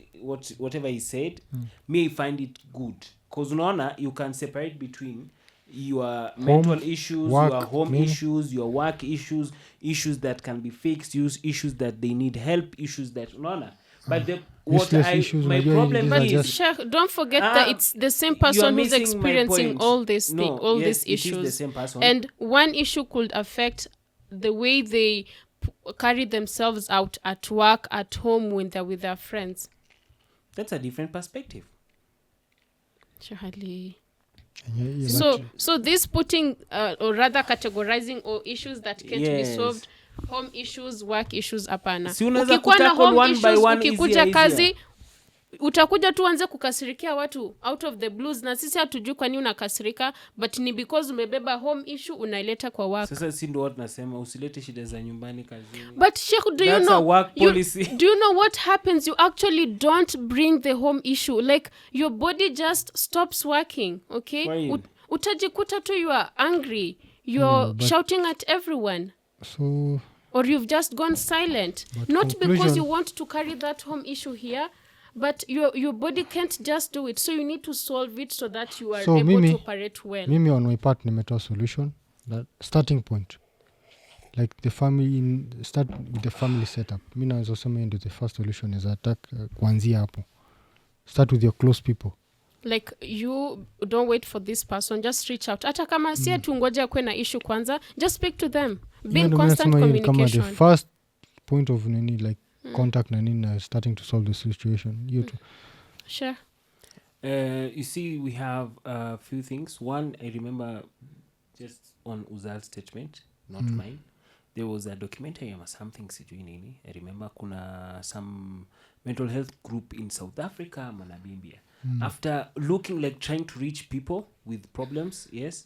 A: whatever he said, me I find it good. Because unaona, you can separate between your mental issues,
B: work,
A: your home
B: nini.
A: issues, your work issues, issues that can be fixed, issues that they need help, issues that unaona. But
B: Useless issues,
A: my
B: unajua
A: problem
B: these are
A: is
B: just-
C: Sheikh, don't forget
A: Ah,
C: that it's the same
A: you are
C: person who's
A: missing my
C: experiencing
A: point.
C: all this
A: No,
C: thing, all
A: yes,
C: these
A: it is the
C: issues.
A: same person.
C: And one issue could affect the way they carry themselves out at work, at home, when they're with their friends.
A: That's a different perspective.
C: Shahali.
B: Yeah,
C: So this putting or rather categorizing all issues that can't be
A: Yes.
C: solved, home issues, work issues, hapana.
A: Si unaweza
C: Ukikuwa na
A: kutackle
C: home
A: one by
C: issues,
A: one,
C: ukikuja
A: easier.
C: kazi utakuja tu anze kukasirikia watu out of the blues, na sisi hatujui kwa nini unakasirika, but ni because umebeba home issue unaileta kwa work.
A: Sasa si ndo watu nasema usilete shida za nyumbani kazini.
C: But Sheikh, do you
A: That's
C: know
A: a work policy.
C: do you know what happens? You actually don't bring the home issue. Like your body just stops working, okay?
A: Fine.
C: Utajikuta tu you are angry. You're shouting at everyone.
B: so
C: Or you've just gone silent.
B: But
C: Not because
B: conclusion-
C: you want to carry that home issue here, but your body can't just do it. So you need to solve it so that you are
B: So
C: able
B: mimi-
C: to operate well.
B: mimi on my part nimetoa solution, that starting point like the family start with the family setup. Mi naweza sema ndio the first solution is attack kuanzia hapo, start with your close people.
C: Like you don't wait for this person, just reach out. Hata kama si ati ungoje akuwe na issue kwanza, just speak to them. Be
B: Hiyo
C: in
B: ndio mi
C: constant
B: nasema hiyo ni kama the
C: communication.
B: first point of nini like contact na nini na starting to solve the situation hiyo tu.
C: Sure.
A: You see, we have a few things. One, I remember just on Uzal's statement, not mine. There was a documentary or something sijui nini. I remember kuna some mental health group in South Africa, Manabimbia. After looking like trying to reach people with problems, yes,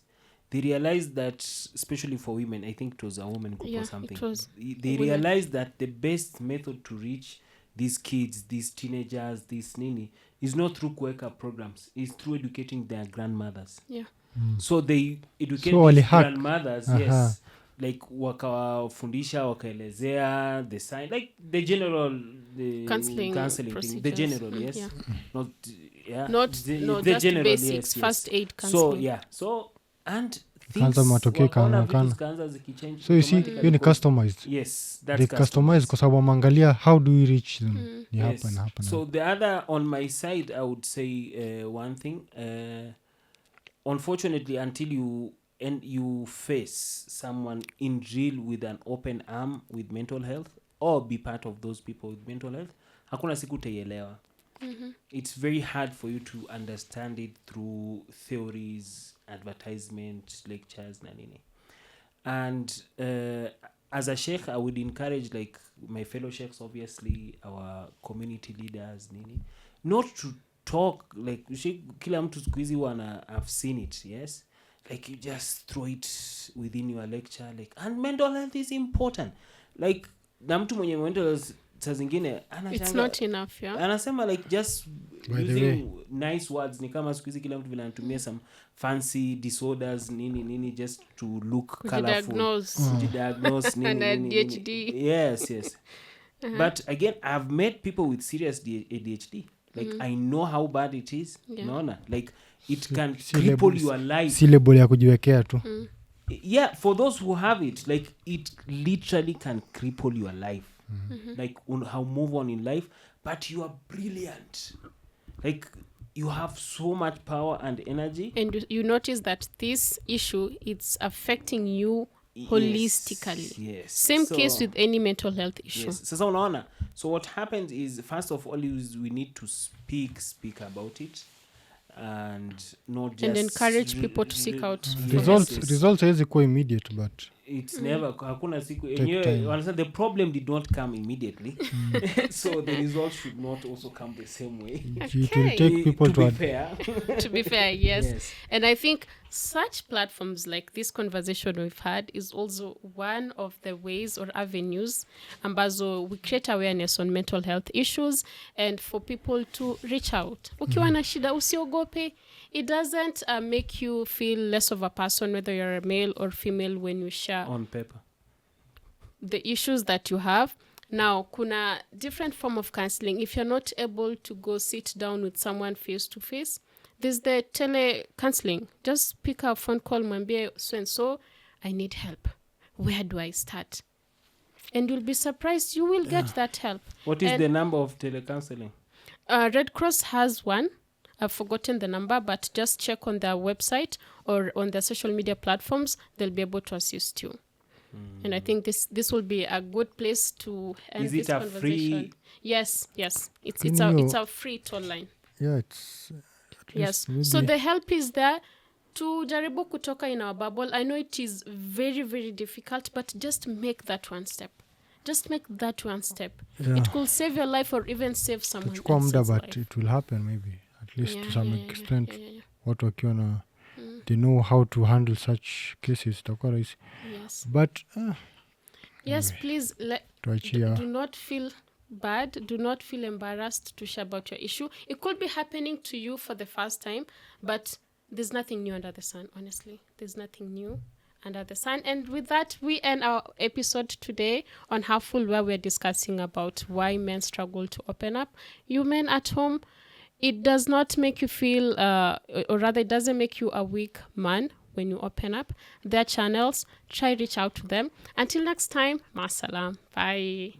A: they realized that, especially for women, I think it was a woman group
C: Yeah,
A: or something.
C: it was
A: They
C: women.
A: realized that the best method to reach these kids, these teenagers, these nini, is not through kuweka programs, is through educating their grandmothers.
C: Yeah.
A: So they educate
B: So
A: these
B: walihack.
A: grandmothers,
B: Aha.
A: yes, like wakawafundisha, wakaelezea the sign, like the general
C: Counseling
A: thing, the
C: procedures.
A: general, yes,
C: Yeah.
A: not yeah,
C: Not
A: the
C: just
A: general,
C: basics,
A: yes.
C: first aid
A: So
C: counseling.
A: yeah, so and
B: Kwanza matokeo
A: wakaona vitu
B: ikaonekana.
A: zikaanza zikichange
B: So you see
A: automatically
B: hiyo ni
A: because-
B: customized,
A: yes, that's
B: they customize kwa sababu wameangalia how do we reach them, ni
A: Yes.
B: hapa na hapa na
A: So the other on my side, I would say one thing. Unfortunately, until you face someone in real with an open arm with mental health, or be part of those people with mental health, hakuna siku utaielewa. It's very hard for you to understand it through theories, advertisement, lectures na nini. And as a sheikh, I would encourage like my fellow sheikhs, obviously, our community leaders, nini, not to talk like kila mtu siku hizi I've seen it, yes, like you just throw it within your lecture like, and mental health is important, like na mtu mwenye mental health saa zingine
C: it's not enough, yeah,
A: anasema like just
B: By the
A: using
B: way,
A: nice words ni kama siku hizi kila mtu vile anatumia some fancy disorders nini just to look colorful, diagnose
C: and
A: nini.
C: ADHD.
A: Yes. But again, I've met people with serious ADHD, like I know how bad it is. Naona like it can cripple your life.
B: Si label ya kujiwekea tu.
A: Yeah, for those who have it, like it literally can cripple your life. Like how move on in life, but you are brilliant, like you have so much power and energy,
C: and you notice that this issue, it's affecting you holistically.
A: Yes.
C: Same case with any mental health issue.
A: Yes. So unaona, so what happens is, first of all, is we need to speak about it and not just
C: and encourage people to seek out
B: results haizi kuwa immediate, but
A: it's never hakuna siku
B: time.
A: Understand, the problem did not come immediately. So the results should not also come the same way.
B: it will take people
A: to be fair.
C: To be fair, yes. And I think such platforms like this conversation we've had is also one of the ways or avenues ambazo we create awareness on mental health issues and for people to reach out. Ukiwa na shida usiogope. It doesn't make you feel less of a person, whether you're a male or female, when you share
A: on paper
C: the issues that you have. Now, kuna different form of counseling. If you're not able to go sit down with someone face to face, there's the tele counseling. Just pick up a phone call, mwambie so and so, I need help. Where do I start? And you'll be surprised you will get that help.
A: What is the number of telecounseling?
C: Red Cross has one. I've forgotten the number, but just check on their website or on their social media platforms. They'll be able to assist you. And I think this will be a good place to end this conversation.
A: Free?
C: Yes. It's a free toll line.
B: Yeah, it's
C: yes. So the help is there. To jaribu kutoka in our bubble. I know it is very, very difficult, but just make that one step. Yeah. It could save your life or even save someone else's life.
B: But it will happen maybe. At least to some extent. Watu wakiwa na they know how to handle such cases.
C: Yes.
B: But
C: yes, please do not feel bad. Do not feel embarrassed to share about your issue. It could be happening to you for the first time, but there's nothing new under the sun, honestly. There's nothing new under the sun. And with that, we end our episode today on Halfful, where we're discussing about why men struggle to open up. You men at home, it does not make you feel, or rather it doesn't make you a weak man when you open up. Their channels, try reach out to them. Until next time, masalam. Bye.